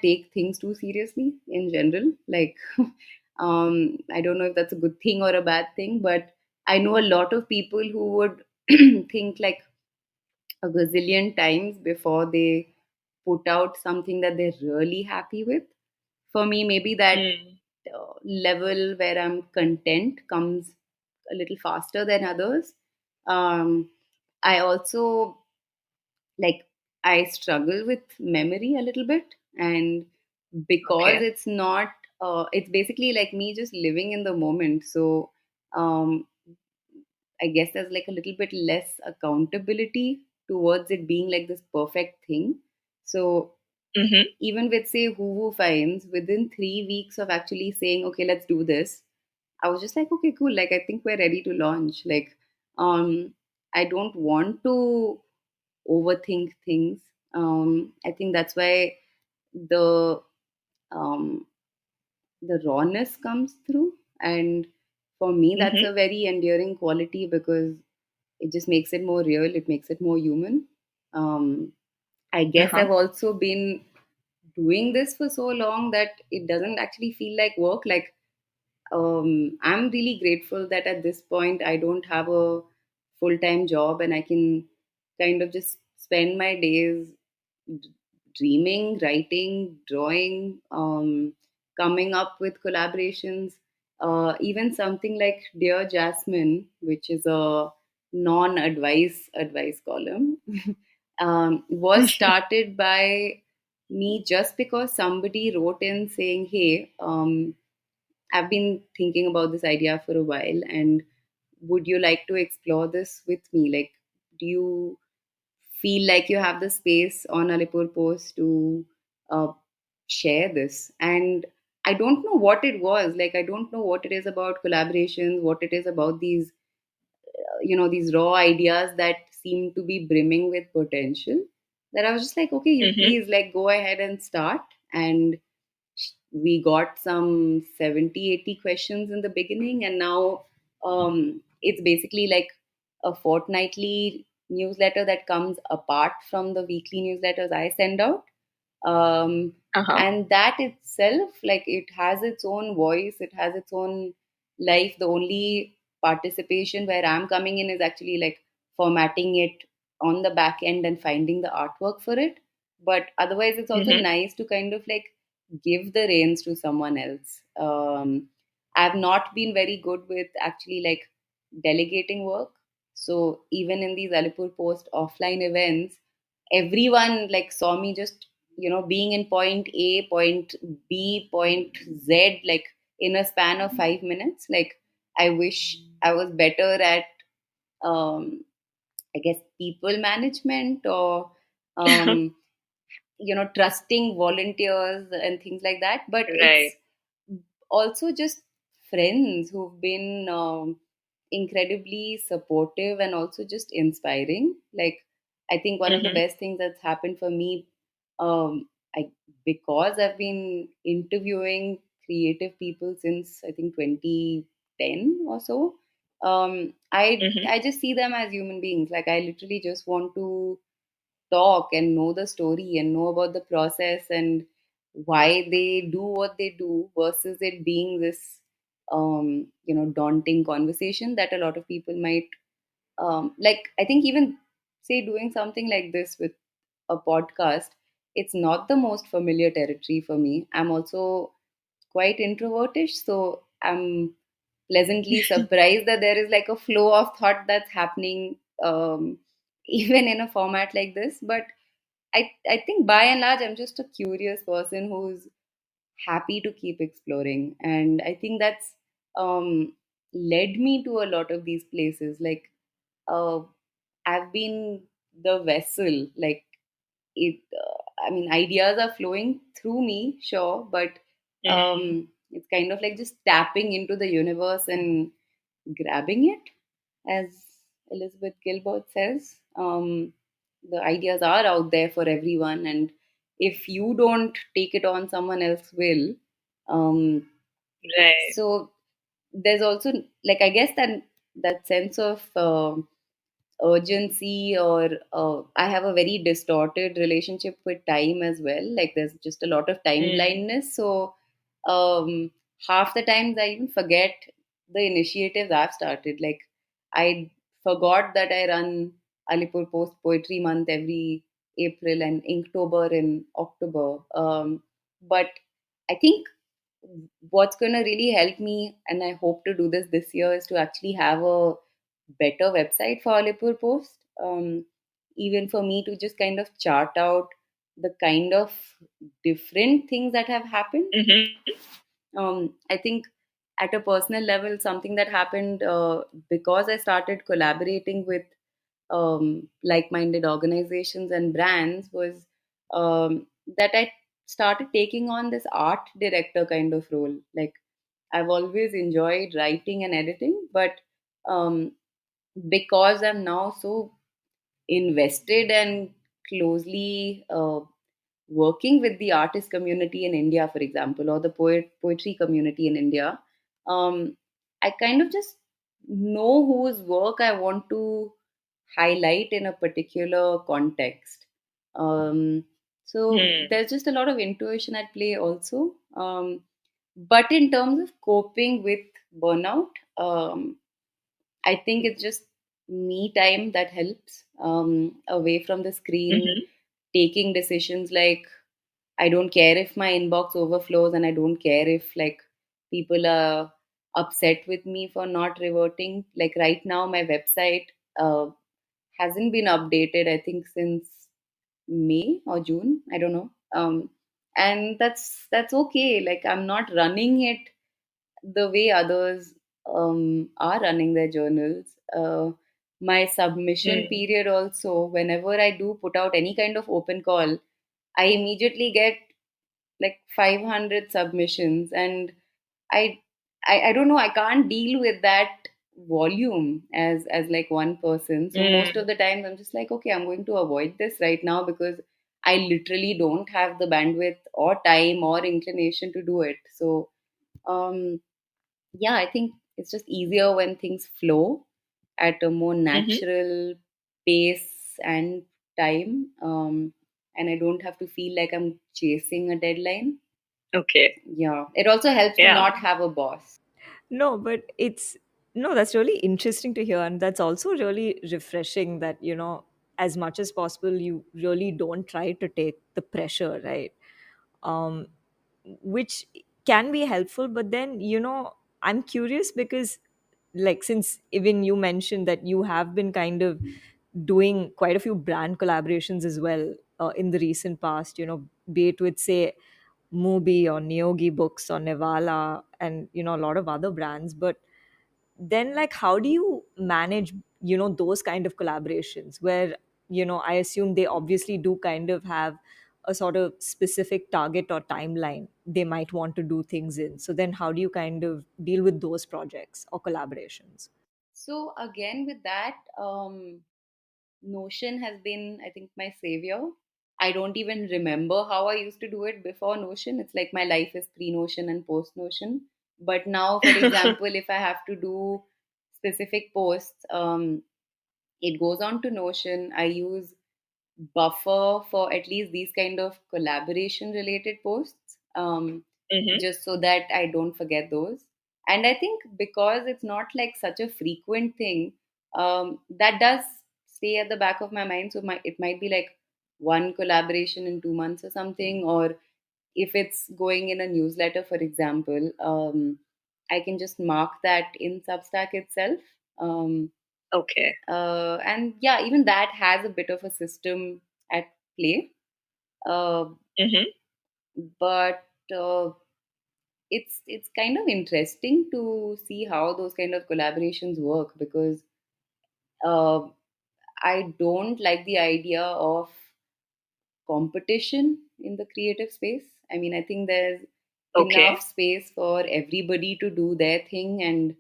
take things too seriously in general. Like, I don't know if that's a good thing or a bad thing, but I know a lot of people who would think like a gazillion times before they put out something that they're really happy with. For me, maybe that Mm. level where I'm content comes a little faster than others. Um, I also, like, I struggle with memory a little bit, and because Okay. it's not, it's basically like me just living in the moment. So um, I guess there's like a little bit less accountability towards it being like this perfect thing. So Mm-hmm. even with, say, Hoovu Finds, within 3 weeks of actually saying, okay, let's do this, I was just like, okay, cool. Like, I think we're ready to launch. Like, I don't want to overthink things. I think that's why the um, the rawness comes through, and for me, that's Mm-hmm. a very endearing quality, because it just makes it more real. It makes it more human. Um, I guess Uh-huh. I've also been doing this for so long that it doesn't actually feel like work. Like, I'm really grateful that at this point I don't have a full time job, and I can kind of just spend my days d- dreaming, writing, drawing, coming up with collaborations. Even something like Dear Jasmine, which is a non-advice column, was started by me just because somebody wrote in saying, "Hey, I've been thinking about this idea for a while, and would you like to explore this with me? Like, do you feel like you have the space on Alipore Post to uh, share this? And I don't know what it was. Like, I don't know what it is about collaborations, what it is about these, these raw ideas that seem to be brimming with potential. That I was just like, okay, you Mm-hmm. please like go ahead and start. And we got some 70, 80 questions in the beginning, and now it's basically like a fortnightly newsletter that comes apart from the weekly newsletters I send out. um, Uh-huh. and that itself, like, it has its own voice, it has its own life. The only participation where I'm coming in is actually like formatting it on the back end and finding the artwork for it. But otherwise it's also Mm-hmm. nice to kind of like give the reins to someone else. I've not been very good with actually like delegating work. So even in these Alipur Post offline events, everyone like saw me just being in point A, point B, point Z, like in a span of 5 minutes. Like, I wish I was better at um, I guess people management, or um, trusting volunteers and things like that. But Right. it's also just friends who've been incredibly supportive and also just inspiring. Like, I think one of the Mm-hmm. best things that's happened for me, um, I because I've been interviewing creative people since I think 2010 or so. Mm-hmm. I just see them as human beings. Like, I literally just want to talk and know the story and know about the process and why they do what they do, versus it being this daunting conversation that a lot of people might like. I think even say doing something like this with a podcast, it's not the most familiar territory for me. I'm also quite introvertish, so I'm pleasantly surprised that there is like a flow of thought that's happening, even in a format like this. But I think by and large, I'm just a curious person who's happy to keep exploring. And I think that's led me to a lot of these places. Like, uh, I've been the vessel. Like, I mean, ideas are flowing through me, sure, but Mm-hmm. it's kind of like just tapping into the universe and grabbing it, as Elizabeth Gilbert says. The ideas are out there for everyone, and if you don't take it on, someone else will. Um, Right. so there's also, like, I guess that sense of urgency, or I have a very distorted relationship with time as well. Like, there's just a lot of time Mm. blindness. So um, half the times I even forget the initiatives I've started. Like, I forgot that I run Alipur Post Poetry Month every April and Inktober in October. But I think what's going to really help me, and I hope to do this year, is to actually have a better website for Alipur Post. Even for me to just kind of chart out the kind of different things that have happened. Mm-hmm. I think at a personal level, something that happened because I started collaborating with like-minded organizations and brands was that I started taking on this art director kind of role. Like, I've always enjoyed writing and editing, but um, because I'm now so invested and closely working with the artist community in India, for example, or the poetry community in India, I kind of just know whose work I want to highlight in a particular context. Um, so Hmm. there's just a lot of intuition at play also. But in terms of coping with burnout, I think it's just me time that helps, away from the screen, Mm-hmm. taking decisions. Like, I don't care if my inbox overflows, and I don't care if like people are upset with me for not reverting. Like, right now, my website hasn't been updated, I think, since May or June. I don't know. And that's okay. Like, I'm not running it the way others are running their journals. My submission Mm. period also, whenever I do put out any kind of open call, I immediately get like 500 submissions, and I, I don't know, I can't deal with that volume as like one person. So most of Mm. the times I'm just like, okay, I'm going to avoid this right now because I literally don't have the bandwidth or time or inclination to do it. So um yeah, I think it's just easier when things flow at a more Mm-hmm. natural pace and time. And I don't have to feel like I'm chasing a deadline. Okay. Yeah, it also helps to Yeah. not have a boss. No, but it's no, that's really interesting to hear. And that's also really refreshing that, as much as possible, you really don't try to take the pressure, right? Um, which can be helpful. But then, I'm curious because, like, since even you mentioned that you have been kind of doing quite a few brand collaborations as well in the recent past, be it with, say, Mubi or Niyogi books or Nevala and a lot of other brands. But then, like, how do you manage those kind of collaborations where I assume they obviously do kind of have a sort of specific target or timeline they might want to do things in. So then how do you kind of deal with those projects or collaborations? So again, with that, Notion has been, I think, my savior. I don't even remember how I used to do it before Notion. It's like my life is pre Notion and post Notion. But now, for example, if I have to do specific posts, it goes on to Notion. I use Buffer for at least these kind of collaboration related posts, Mm-hmm. just so that I don't forget those. And I think because it's not like such a frequent thing, that does stay at the back of my mind. So it might be like one collaboration in 2 months or something, or if it's going in a newsletter, for example, I can just mark that in Substack itself. Um, Okay. and yeah, even that has a bit of a system at play. Uh, Mm-hmm. but it's kind of interesting to see how those kind of collaborations work because uh, I don't like the idea of competition in the creative space. I mean, I think there's enough Okay. space for everybody to do their thing and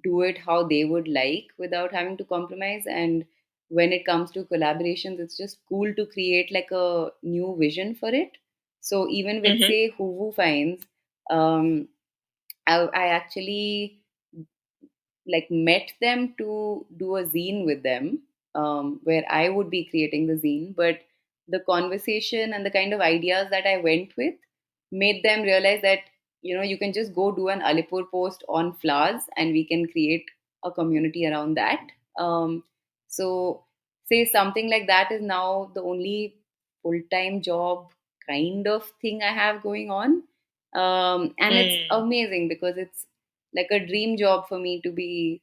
do it how they would like without having to compromise. And when it comes to collaborations, it's just cool to create like a new vision for it. So even with, Mm-hmm. say, Hoovu Finds, um, I actually like met them to do a zine with them, where I would be creating the zine. But the conversation and the kind of ideas that I went with made them realize that you can just go do an Alipore post on flowers and we can create a community around that. So say something like that is now the only full-time job kind of thing I have going on. And it's Mm. amazing because it's like a dream job for me to be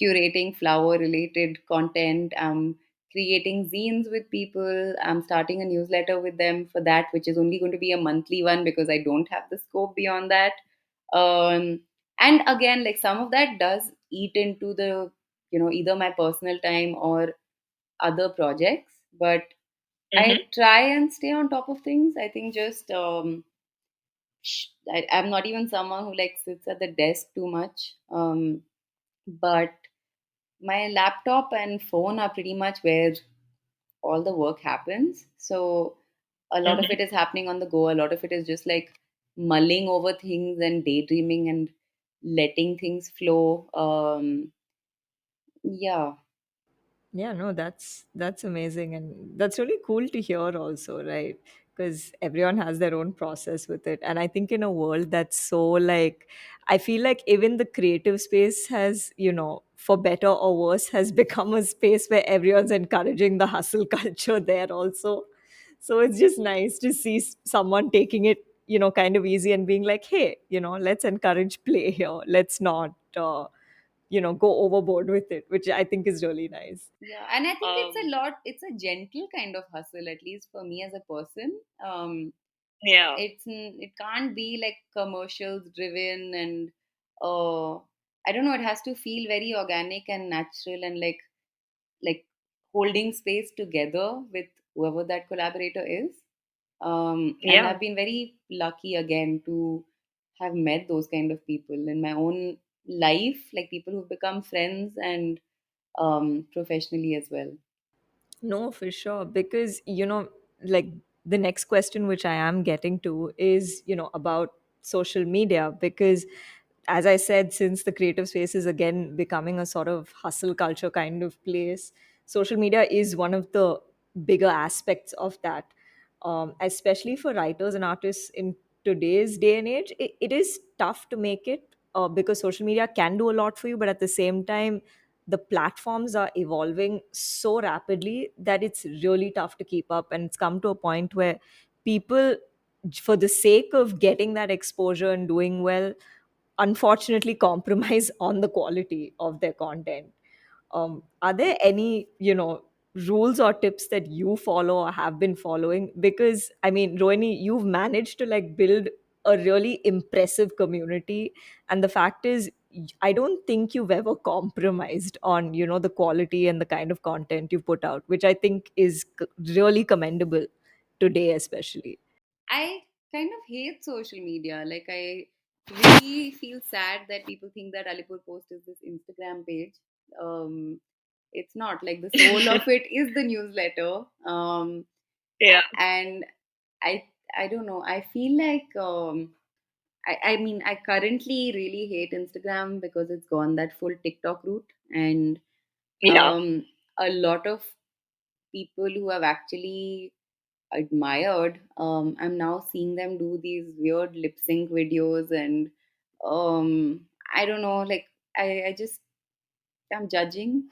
curating flower related content. I'm creating zines with people. I'm starting a newsletter with them for that, which is only going to be a monthly one because I don't have the scope beyond that. And again, like some of that does eat into the, either my personal time or other projects, but Mm-hmm. I try and stay on top of things. I think just I'm not even someone who like sits at the desk too much. But my laptop and phone are pretty much where all the work happens. So a lot of Mm-hmm. it is happening on the go. A lot of it is just like mulling over things and daydreaming and letting things flow. Yeah. Yeah, no, that's amazing, and that's really cool to hear also, right? Because everyone has their own process with it. And I think in a world that's so, like, I feel like even the creative space has, for better or worse, has become a space where everyone's encouraging the hustle culture there also. So it's just nice to see someone taking it, kind of easy and being like, hey, let's encourage play here. Let's not go overboard with it, which I think is really nice. Yeah. And I think Um. it's a gentle kind of hustle, at least for me as a person. Yeah. It can't be like commercials driven and uh, I don't know, it has to feel very organic and natural and like holding space together with whoever that collaborator is. And Yeah. I've been very lucky again to have met those kind of people in my own life, like people who've become friends and professionally as well. No, for sure. Because, like the next question which I am getting to is, about social media. Because, as I said, since the creative space is again becoming a sort of hustle culture kind of place, social media is one of the bigger aspects of that. Especially for writers and artists in today's day and age, it is tough to make it because social media can do a lot for you, but at the same time, the platforms are evolving so rapidly that it's really tough to keep up. And it's come to a point where people, for the sake of getting that exposure and doing well, unfortunately compromise on the quality of their content. Are there any, rules or tips that you follow or have been following? Because I mean, Rohini, you've managed to like build a really impressive community, and the fact is, I don't think you've ever compromised on, the quality and the kind of content you put out, which I think is really commendable today, especially. I kind of hate social media. Like, I really feel sad that people think that Alipore Post is this Instagram page. Um, it's not. Like, the soul of it is the newsletter. Yeah. And I, I don't know. I feel like, I mean, I currently really hate Instagram because it's gone that full TikTok route, and Yeah. um, a lot of people who have actually admired. I'm now seeing them do these weird lip sync videos, and I don't know, like I just I'm judging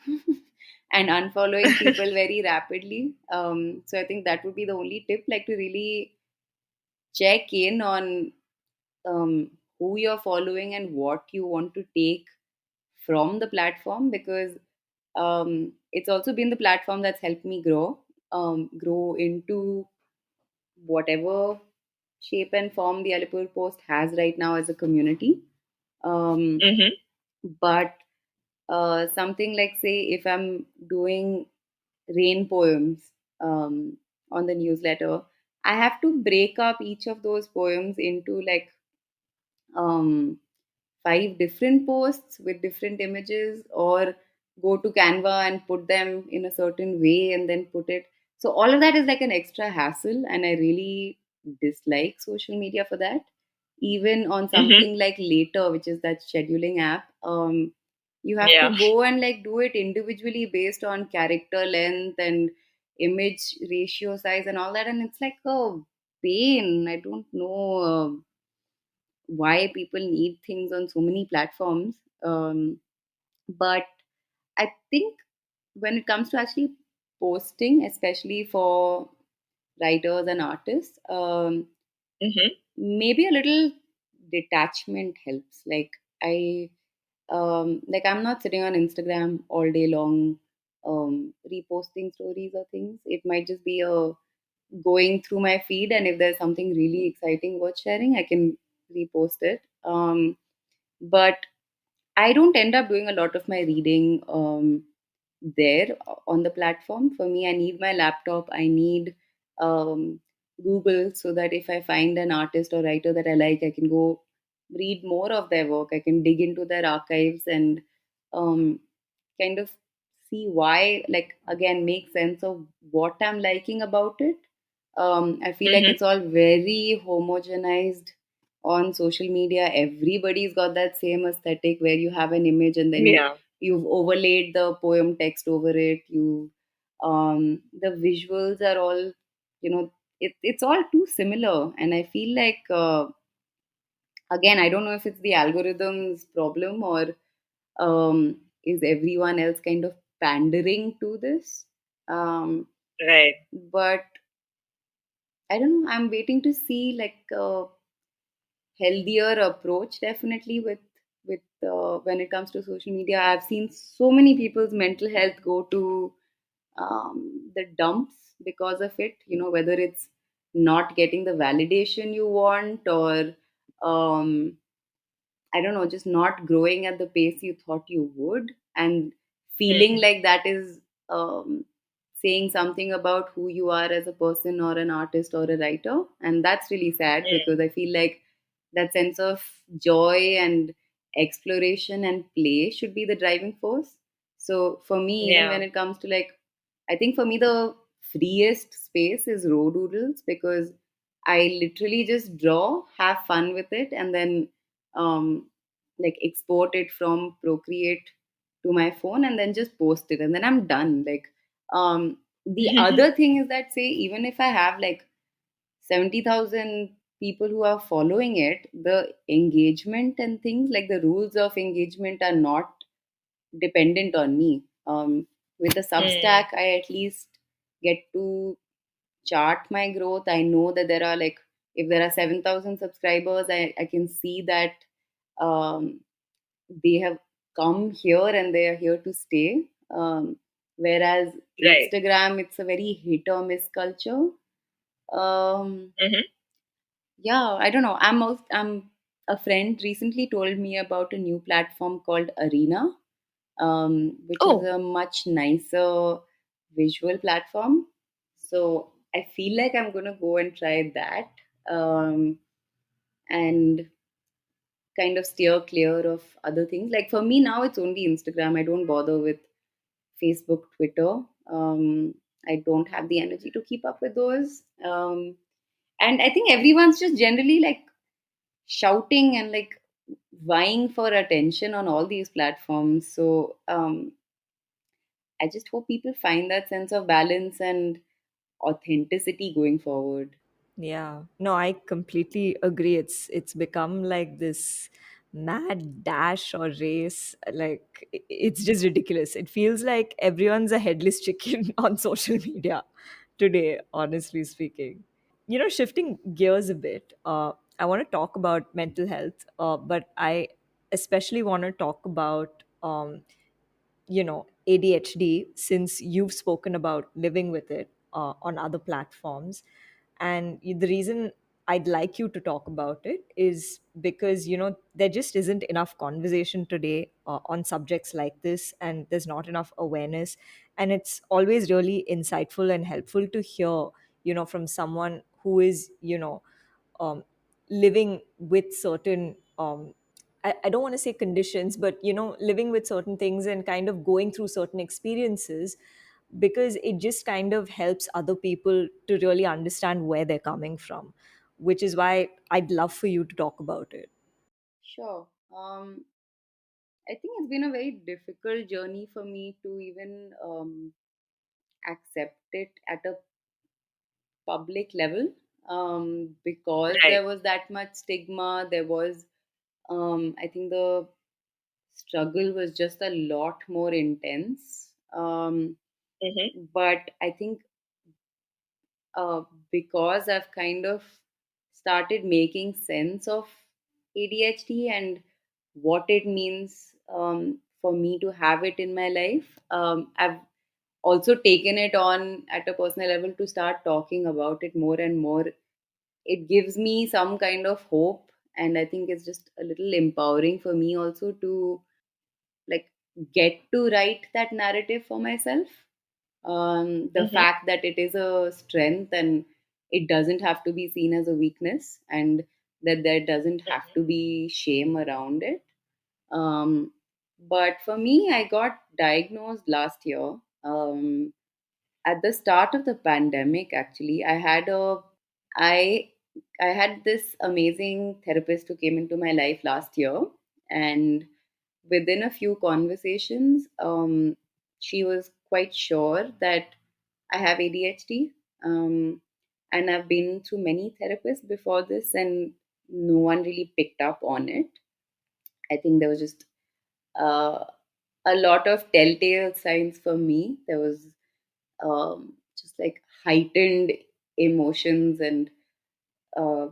and unfollowing people very rapidly. So I think that would be the only tip, like to really check in on who you're following and what you want to take from the platform, because it's also been the platform that's helped me grow into whatever shape and form the Alipur Post has right now as a community. Um, Mm-hmm. but something like, say, if I'm doing rain poems on the newsletter, I have to break up each of those poems into like um, 5 different posts with different images, or go to Canva and put them in a certain way and then put it. So all of that is like an extra hassle, and I really dislike social media for that. Even on Mm-hmm. something like Later, which is that scheduling app, you have to Yeah. go and like do it individually based on character length and image ratio size and all that, and it's like a pain. I don't know why people need things on so many platforms. But I think when it comes to actually posting, especially for writers and artists, Mm-hmm. maybe a little detachment helps. Like I'm not sitting on Instagram all day long, reposting stories or things. It might just be a going through my feed, and if there's something really exciting worth sharing, I can repost it. But I don't end up doing a lot of my reading there on the platform. For me, I need my laptop. I need um, Google, so that if I find an artist or writer that I like, I can go read more of their work. I can dig into their archives and um, kind of see why, like, again, make sense of what I'm liking about it. I feel like Mm-hmm. it's all very homogenized on social media. Everybody's got that same aesthetic where you have an image and then Yeah. you've overlaid the poem text over it. The visuals are all, it's all too similar, and I feel like again, I don't know if it's the algorithm's problem, or is everyone else kind of pandering to this. Right. But I don't know. I'm waiting to see like healthier approach, definitely, with when it comes to social media. I've seen so many people's mental health go to the dumps because of it, whether it's not getting the validation you want, or um, I don't know, just not growing at the pace you thought you would, and feeling like that is saying something about who you are as a person or an artist or a writer. And that's really sad because I feel like that sense of joy and exploration and play should be the driving force. So for me, even when it comes to like, I think for me, the freest space is row doodles because I literally just draw, have fun with it, and then like export it from Procreate to my phone and then just post it, and then I'm done. Like, the other thing is that, say, even if I have like 70,000 people who are following it, the engagement and things like the rules of engagement are not dependent on me. With the Substack, I at least get to chart my growth. I know that there are like, if there are 7,000 subscribers, I can see that they have come here and they are here to stay. Whereas Instagram, it's a very hit or miss culture. Yeah, I don't know. I'm a friend recently told me about a new platform called Arena, which is a much nicer visual platform. So I feel like I'm gonna go and try that, and kind of steer clear of other things. Like for me now, it's only Instagram. I don't bother with Facebook, Twitter. I don't have the energy to keep up with those. And I think everyone's just generally like shouting and like vying for attention on all these platforms. So I just hope people find that sense of balance and authenticity going forward. Yeah, no, I completely agree. It's become like this mad dash or race. Like it's just ridiculous. It feels like everyone's a headless chicken on social media today, honestly speaking. Shifting gears a bit, I want to talk about mental health, but I especially want to talk about ADHD, since you've spoken about living with it on other platforms. And the reason I'd like you to talk about it is because there just isn't enough conversation today on subjects like this, and there's not enough awareness. And it's always really insightful and helpful to hear from someone who is um, living with certain I don't want to say conditions, but living with certain things and kind of going through certain experiences, because it just kind of helps other people to really understand where they're coming from, which is why I'd love for you to talk about it. Sure. I think it's been a very difficult journey for me to even accept it at a public level, because there was that much stigma. There was, I think the struggle was just a lot more intense. But I think uh, because I've kind of started making sense of ADHD and what it means for me to have it in my life, I've also taken it on at a personal level to start talking about it more and more. It gives me some kind of hope, and I think it's just a little empowering for me also to like get to write that narrative for myself. The fact that it is a strength and it doesn't have to be seen as a weakness, and that there doesn't have to be shame around it. um, but for me, I got diagnosed last year, at the start of the pandemic. Actually, I I had this amazing therapist who came into my life last year, and within a few conversations, she was quite sure that I have ADHD. And I've been through many therapists before this, and no one really picked up on it. I think there was just uh, a lot of telltale signs for me. There was just like heightened emotions and uh,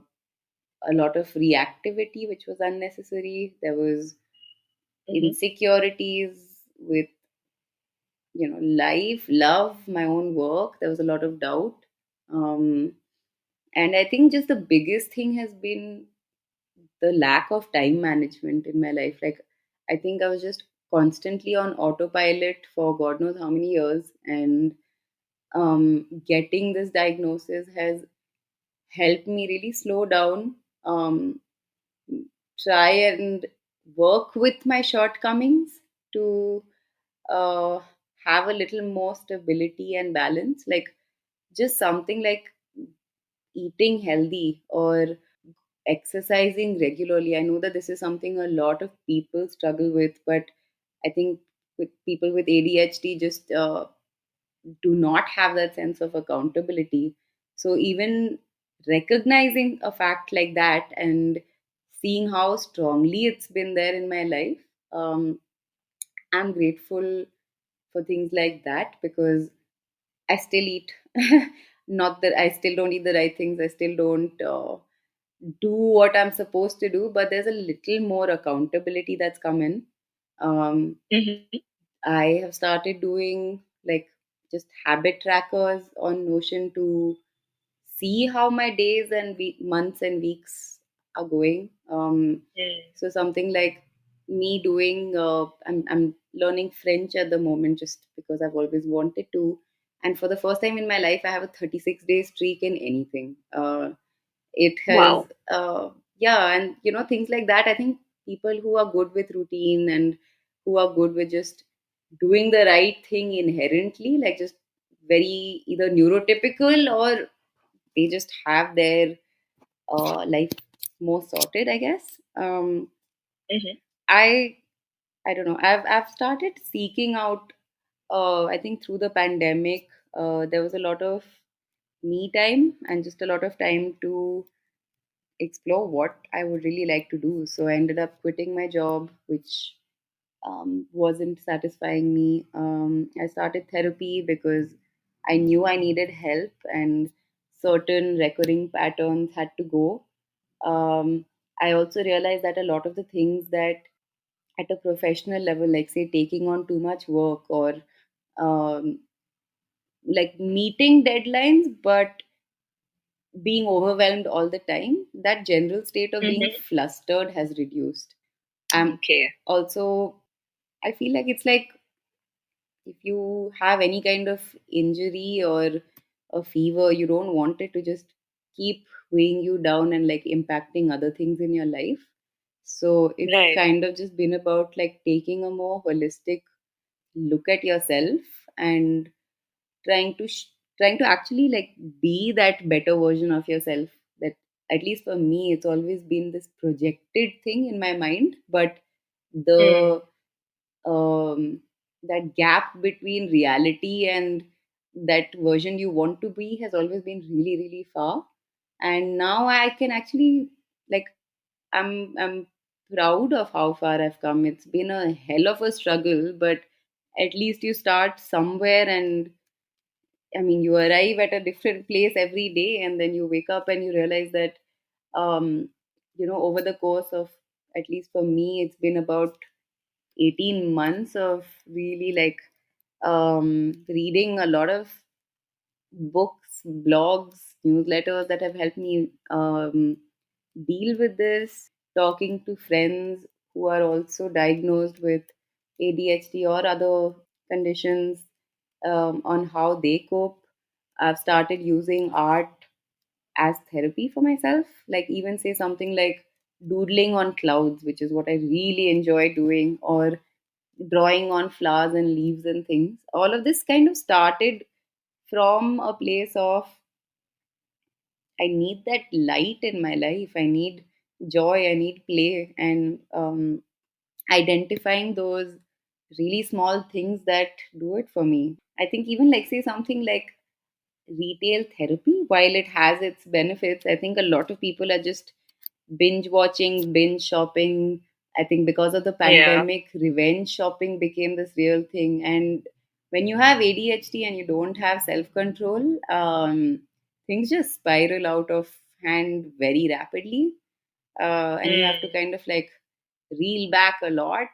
a lot of reactivity, which was unnecessary. There was insecurities with life, love, my own work. There was a lot of doubt, and I think just the biggest thing has been the lack of time management in my life. Like, I think I was just constantly on autopilot for God knows how many years, and getting this diagnosis has helped me really slow down, try and work with my shortcomings to uh, have a little more stability and balance. Like, just something like eating healthy or exercising regularly. I know that this is something a lot of people struggle with, but I think with people with ADHD just do not have that sense of accountability. So even recognizing a fact like that and seeing how strongly it's been there in my life, um, I'm grateful for things like that, because I still eat. Not that I still don't eat the right things. I still don't do what I'm supposed to do, but there's a little more accountability that's come in. Mhm. I have started doing like just habit trackers on Notion to see how my days and months and weeks are going. So something like me doing, I'm learning French at the moment just because I've always wanted to. And for the first time in my life, I have a 36-day streak in anything. It has, Wow. yeah, and things like that. I think people who are good with routine and who are good with just doing the right thing inherently, like just very either neurotypical or they just have their life more sorted, I guess. Mhm. I I don't know. I've started seeking out. I think through the pandemic, there was a lot of me time and just a lot of time to explore what I would really like to do. So I ended up quitting my job, which wasn't satisfying me. I started therapy because I knew I needed help and certain recurring patterns had to go. I also realized that a lot of the things that at a professional level, like say taking on too much work or um, like meeting deadlines, but being overwhelmed all the time, that general state of being Mhm. flustered has reduced. I'm Okay. also, I feel like it's like if you have any kind of injury or a fever, you don't want it to just keep weighing you down and like impacting other things in your life. So it's Right. kind of just been about like taking a more holistic look at yourself and trying to trying to actually like be that better version of yourself. That, at least for me, it's always been this projected thing in my mind, but Mm. the um, that gap between reality and that version you want to be has always been really really far. And now I can actually like I'm proud of how far I've come. It's been a hell of a struggle, but at least you start somewhere, and I mean, you arrive at a different place every day, and then you wake up and you realize that, over the course of, at least for me, it's been about 18 months of really like reading a lot of books, blogs, newsletters that have helped me deal with this, talking to friends who are also diagnosed with ADHD or other conditions, on how they cope. I've started using art as therapy for myself, like even say something like doodling on clouds, which is what I really enjoy doing, or drawing on flowers and leaves and things. All of this kind of started from a place of I need that light in my life. I need joy. I need play. And identifying those really small things that do it for me. I think even like say something like retail therapy, while it has its benefits, I think a lot of people are just binge watching, binge shopping. I think because of the Yeah. pandemic, revenge shopping became this real thing. And when you have ADHD and you don't have self control, things just spiral out of hand very rapidly. And you have to Mm. kind of like reel back a lot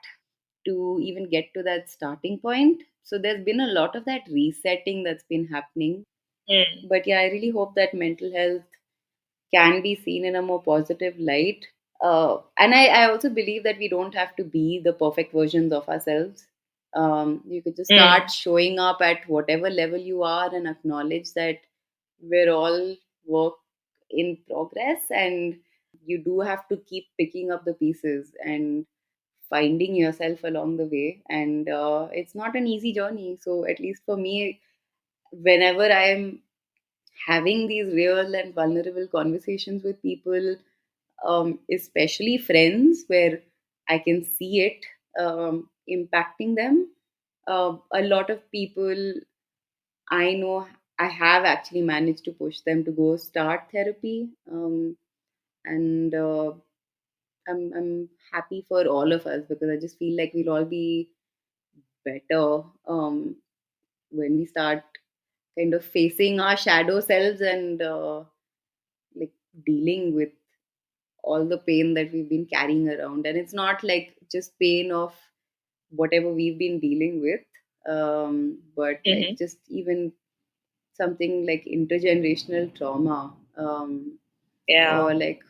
to even get to that starting point. So there's been a lot of that resetting that's been happening. Mm. But yeah, I really hope that mental health can be seen in a more positive light. And I also believe that we don't have to be the perfect versions of ourselves. You could just Mm. start showing up at whatever level you are and acknowledge that we're all work in progress, and you do have to keep picking up the pieces and finding yourself along the way. And it's not an easy journey. So, at least for me, whenever I'm having these real and vulnerable conversations with people, especially friends, where I can see it impacting them. A lot of people I know, I have actually managed to push them to go start therapy, and I'm happy for all of us because I just feel like we'll all be better when we start kind of facing our shadow selves and like dealing with all the pain that we've been carrying around. And it's not like just pain of whatever we've been dealing with, but like Mhm. just even something like intergenerational trauma, Yeah. or like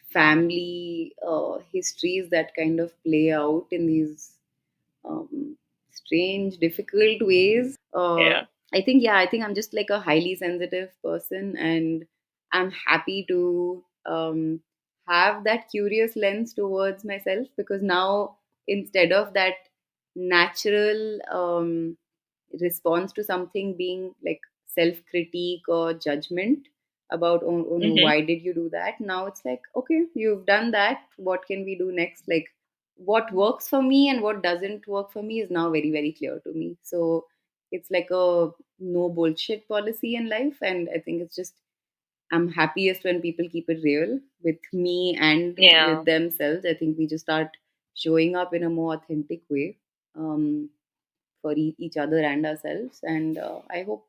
family histories that kind of play out in these strange, difficult ways. Yeah. I think I'm just like a highly sensitive person, and I'm happy to have that curious lens towards myself, because now, instead of that natural response to something being like self critique or judgment about, oh no, Mhm. why did you do that? Now it's like, okay, you've done that. What can we do next? Like, what works for me and what doesn't work for me is now very, very clear to me. So it's like a no bullshit policy in life. And I think it's just, I'm happiest when people keep it real with me and Yeah. with themselves. I think we just start showing up in a more authentic way, for each other and ourselves. And I hope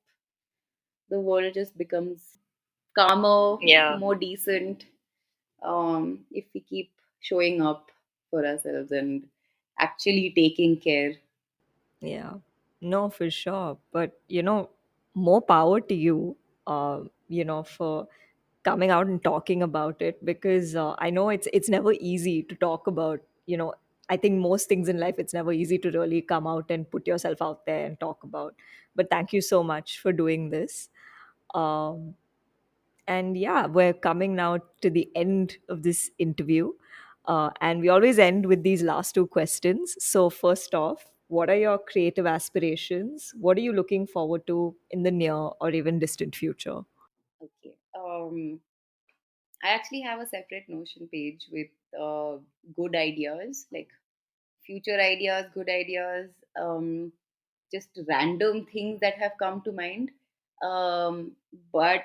the world just becomes calmer, Yeah. more decent, if we keep showing up for ourselves and actually taking care. Yeah, no, for sure. But more power to you, for coming out and talking about it, because I know it's never easy to talk about. I think most things in life, it's never easy to really come out and put yourself out there and talk about. But thank you so much for doing this. Um, and yeah, we're coming now to the end of this interview. And we always end with these last two questions. So, first off, what are your creative aspirations? What are you looking forward to in the near or even distant future? Okay. I actually have a separate Notion page with good ideas, like future ideas, good ideas, just random things that have come to mind. But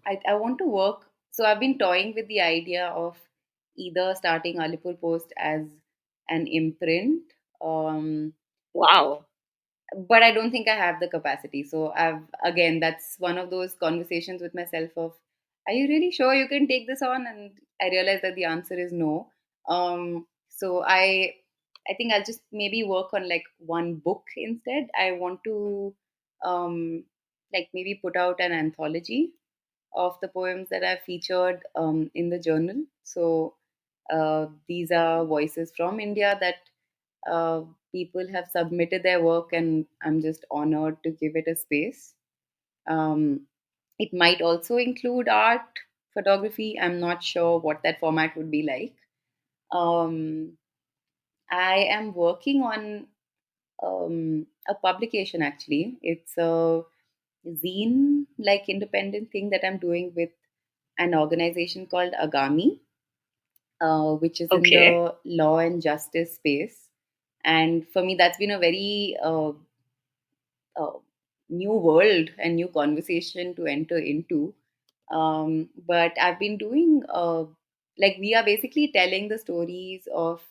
I want to work. So I've been toying with the idea of either starting Alipore Post as an imprint, um, Wow. but I don't think I have the capacity. So that's one of those conversations with myself of, are you really sure you can take this on? And I realize that the answer is no. So I think I'll just maybe work on like one book instead. I want to like maybe put out an anthology of the poems that I've featured in the journal. So these are voices from India that uh, people have submitted their work, and I'm just honored to give it a space. Um, it might also include art, photography. I'm not sure what that format would be like. Um, I am working on a publication actually. It's a zine like independent thing that I'm doing with an organization called Agami, which is in Okay. the law and justice space. And for me, that's been a very uh, new world and new conversation to enter into. But I've been doing, like, we are basically telling the stories of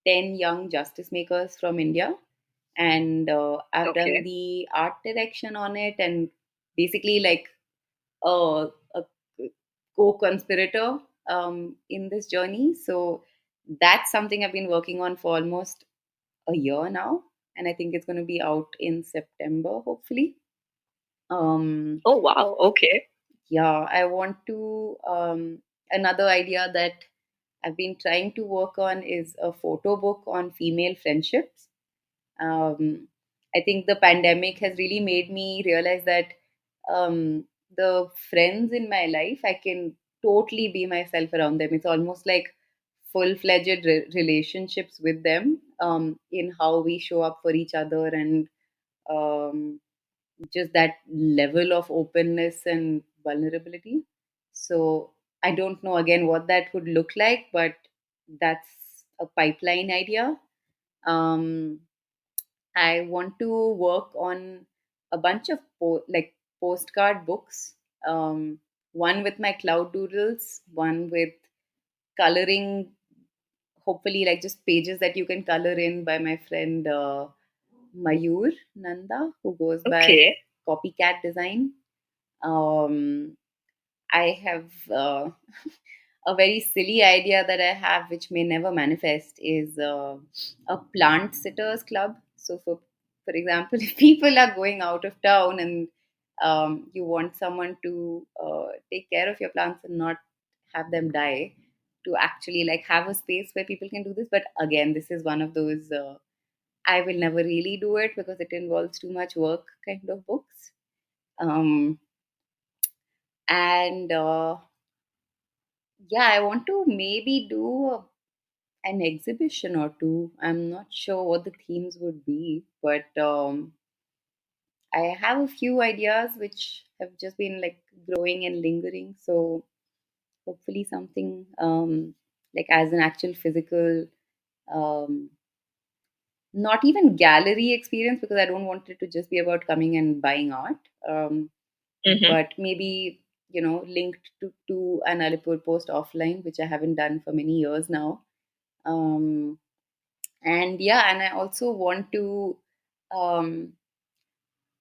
10 young justice makers from India. And I've done Okay. the art direction on it, and basically, like, a co-conspirator in this journey. So that's something I've been working on for almost a year now, and I think it's going to be out in September, hopefully. Um, Oh, wow. Okay. yeah, I want to. Another idea that I've been trying to work on is a photo book on female friendships. Um, I think the pandemic has really made me realize that the friends in my life, I can totally be myself around them. It's almost like full-fledged relationships with them, in how we show up for each other, and um, just that level of openness and vulnerability. So I don't know again what that would look like, but that's a pipeline idea. Um, I want to work on a bunch of postcard books. One with my cloud doodles, one with coloring, hopefully like just pages that you can color in, by my friend Mayur Nanda, who goes by Okay. Copycat Design. Um, I have a very silly idea that I have, which may never manifest, is a plant sitters club. So, for example, if people are going out of town and you want someone to take care of your plants and not have them die, to actually like have a space where people can do this. But again, this is one of those I will never really do it because it involves too much work kind of books. Um, and Yeah, I want to maybe do an exhibition or two. I'm not sure what the themes would be, but I have a few ideas which have just been like growing and lingering. So hopefully something like as an actual physical, um, not even gallery experience, because I don't want it to just be about coming and buying art. Mm-hmm. But maybe, linked to an Alipore Post offline, which I haven't done for many years now. um, and yeah, and I also want to um,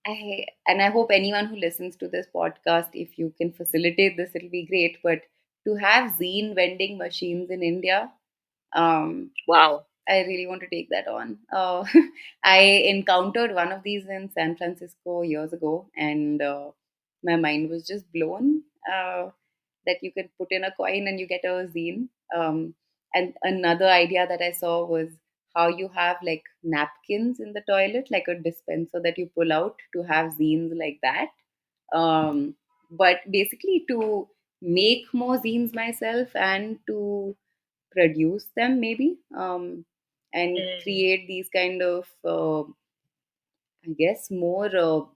I hope anyone who listens to this podcast, if you can facilitate this, it'll be great. But to have zine vending machines in India, um, Wow. I really want to take that on. I encountered one of these in San Francisco years ago, and my mind was just blown, that you can put in a coin and you get a zine. And another idea that I saw was how you have like napkins in the toilet, like a dispenser that you pull out to have zines like that. But basically, to make more zines myself and to produce them maybe, and Mm. create these kind of I guess more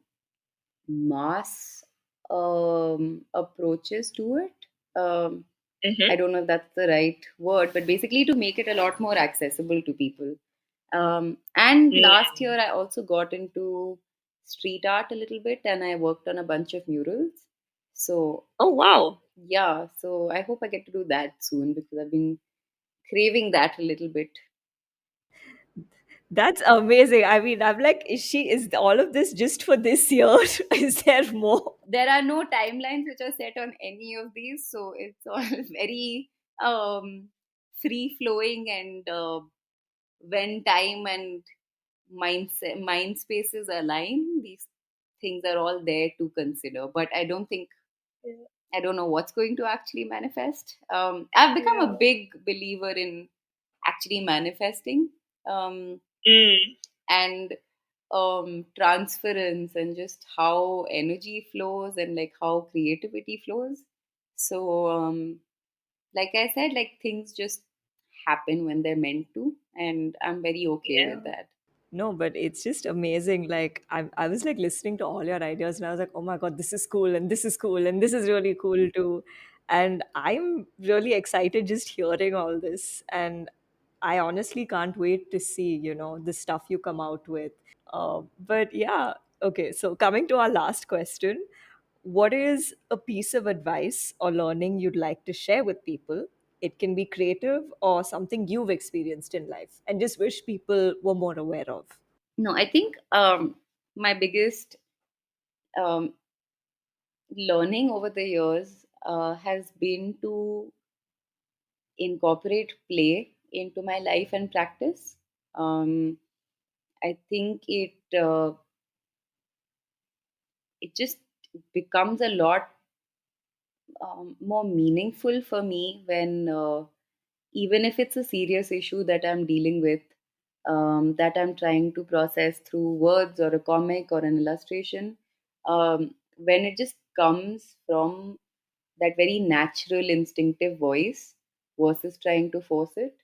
mass approaches to it. I Mm-hmm. don't know if that's the right word, but basically to make it a lot more accessible to people. And last Mm. year I also got into street art a little bit, and I worked on a bunch of murals. So Oh, wow. yeah, so I hope I get to do that soon, because I've been craving that a little bit. That's amazing. I mean, I'm like, is all of this just for this year? Is there more? There are no timelines which are set on any of these, so it's all very um, free flowing, and when time and mind spaces align, these things are all there to consider. But Yeah. I don't know what's going to actually manifest. I've become a Yeah. big believer in actually manifesting, um, Mm. and transference, and just how energy flows and like how creativity flows. So, like I said, like things just happen when they're meant to, and I'm very okay Yeah. with that. No, but it's just amazing. Like I was like listening to all your ideas, and I was like, oh my god, this is cool, and this is cool, and this is really cool too. And I'm really excited just hearing all this. And I honestly can't wait to see, the stuff you come out with. But yeah, okay. So coming to our last question, what is a piece of advice or learning you'd like to share with people? It can be creative or something you've experienced in life and just wish people were more aware of. No, I think my biggest um, learning over the years has been to incorporate play into my life and practice. Um, I think it just becomes a lot more meaningful for me when, even if it's a serious issue that I'm dealing with, that I'm trying to process through words or a comic or an illustration, when it just comes from that very natural, instinctive voice versus trying to force it,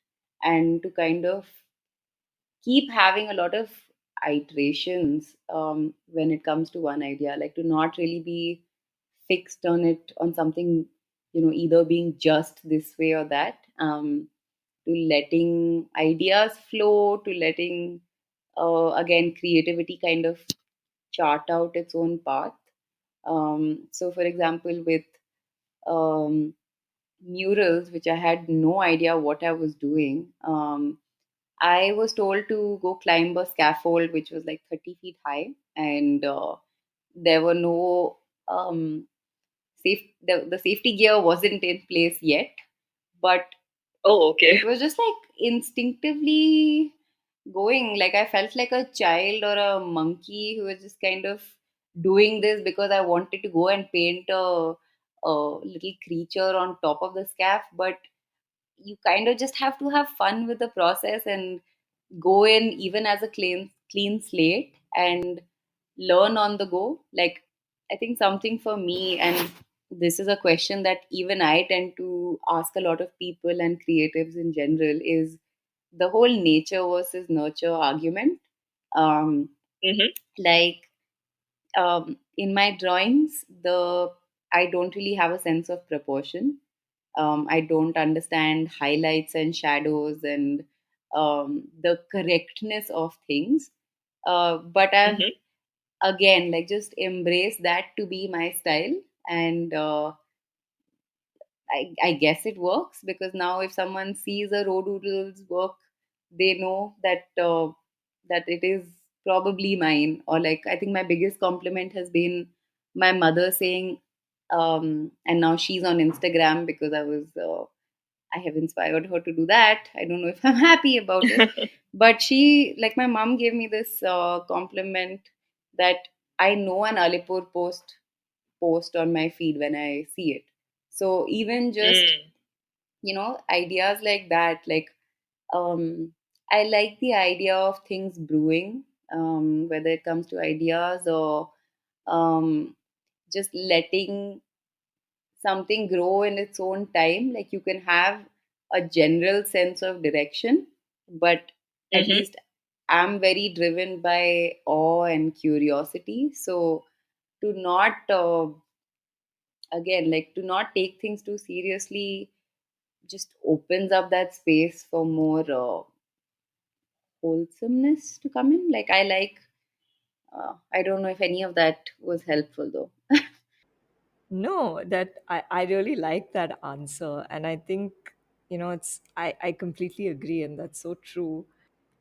and to kind of keep having a lot of iterations when it comes to one idea, like to not really be fixed on it, on something, either being just this way or that, to letting ideas flow, to letting, again, creativity kind of chart out its own path. So for example, with um, murals, which I had no idea what I was doing, I was told to go climb a scaffold which was like 30 feet high, and there were no the safety gear wasn't in place yet, but Oh, okay. it was just like instinctively going. Like I felt like a child or a monkey who was just kind of doing this because I wanted to go and paint a little creature on top of the scaff. But you kind of just have to have fun with the process and go in even as a clean slate and learn on the go. Like, I think something for me, and this is a question that even I tend to ask a lot of people and creatives in general, is the whole nature versus nurture argument. um Mm-hmm. like, in my drawings, the I don't really have a sense of proportion. I don't understand highlights and shadows and the correctness of things. But I've, Mm-hmm. again, like, just embraced that to be my style. And I guess it works, because now if someone sees a Rodoodle's work, they know that it is probably mine. Or, like, I think my biggest compliment has been my mother saying, and now she's on Instagram because I have inspired her to do that. I don't know if I'm happy about it, but she, like, my mom gave me this compliment that I know an Alipore post on my feed when I see it. So even just, Mm. ideas like that, like, I like the idea of things brewing, whether it comes to ideas or um, just letting something grow in its own time. Like, you can have a general sense of direction, but at Mm-hmm. least I'm very driven by awe and curiosity. So to not, again, like, to not take things too seriously just opens up that space for more wholesomeness to come in. Like, I like, I don't know if any of that was helpful though. No, that I really like that answer. And I think, I completely agree, and that's so true.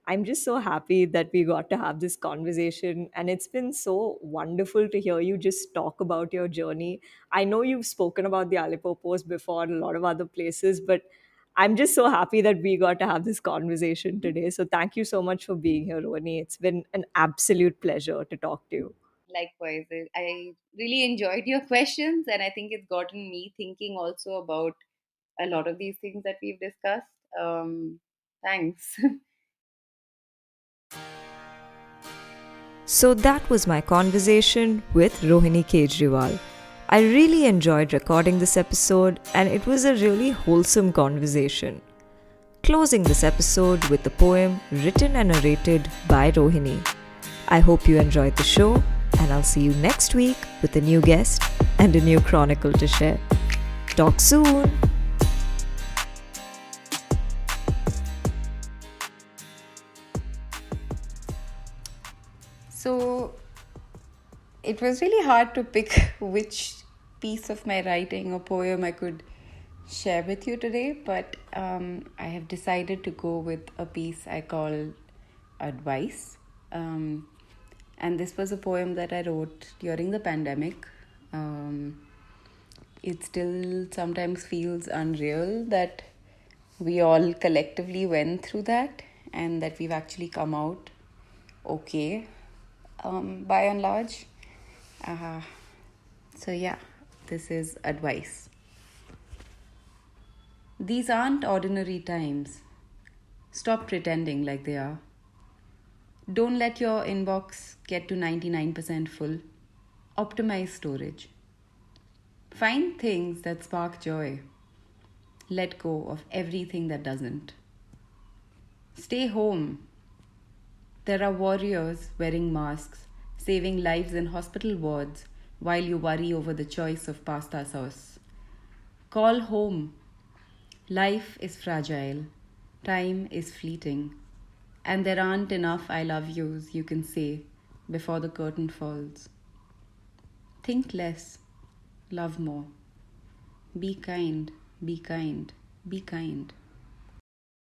I'm just so happy that we got to have this conversation. And it's been so wonderful to hear you just talk about your journey. I know you've spoken about the Alipore Post before and a lot of other places, but I'm just so happy that we got to have this conversation today. So thank you so much for being here, Rohini. It's been an absolute pleasure to talk to you. Likewise, I really enjoyed your questions, and I think it's gotten me thinking also about a lot of these things that we've discussed. Thanks. So that was my conversation with Rohini Kejriwal. I really enjoyed recording this episode, and it was a really wholesome conversation. Closing this episode with the poem written and narrated by Rohini. I hope you enjoyed the show, and I'll see you next week with a new guest and a new chronicle to share. Talk soon! So it was really hard to pick which piece of my writing or poem I could share with you today, but I have decided to go with a piece I call Advice. And this was a poem that I wrote during the pandemic. It still sometimes feels unreal that we all collectively went through that, and that we've actually come out okay, by and large. Uh, so, yeah, this is Advice. These aren't ordinary times. Stop pretending like they are. Don't let your inbox get to 99% full. Optimize storage. Find things that spark joy. Let go of everything that doesn't. Stay home. There are warriors wearing masks, saving lives in hospital wards while you worry over the choice of pasta sauce. Call home. Life is fragile. Time is fleeting. And there aren't enough I love yous you can say before the curtain falls. Think less. Love more. Be kind. Be kind. Be kind.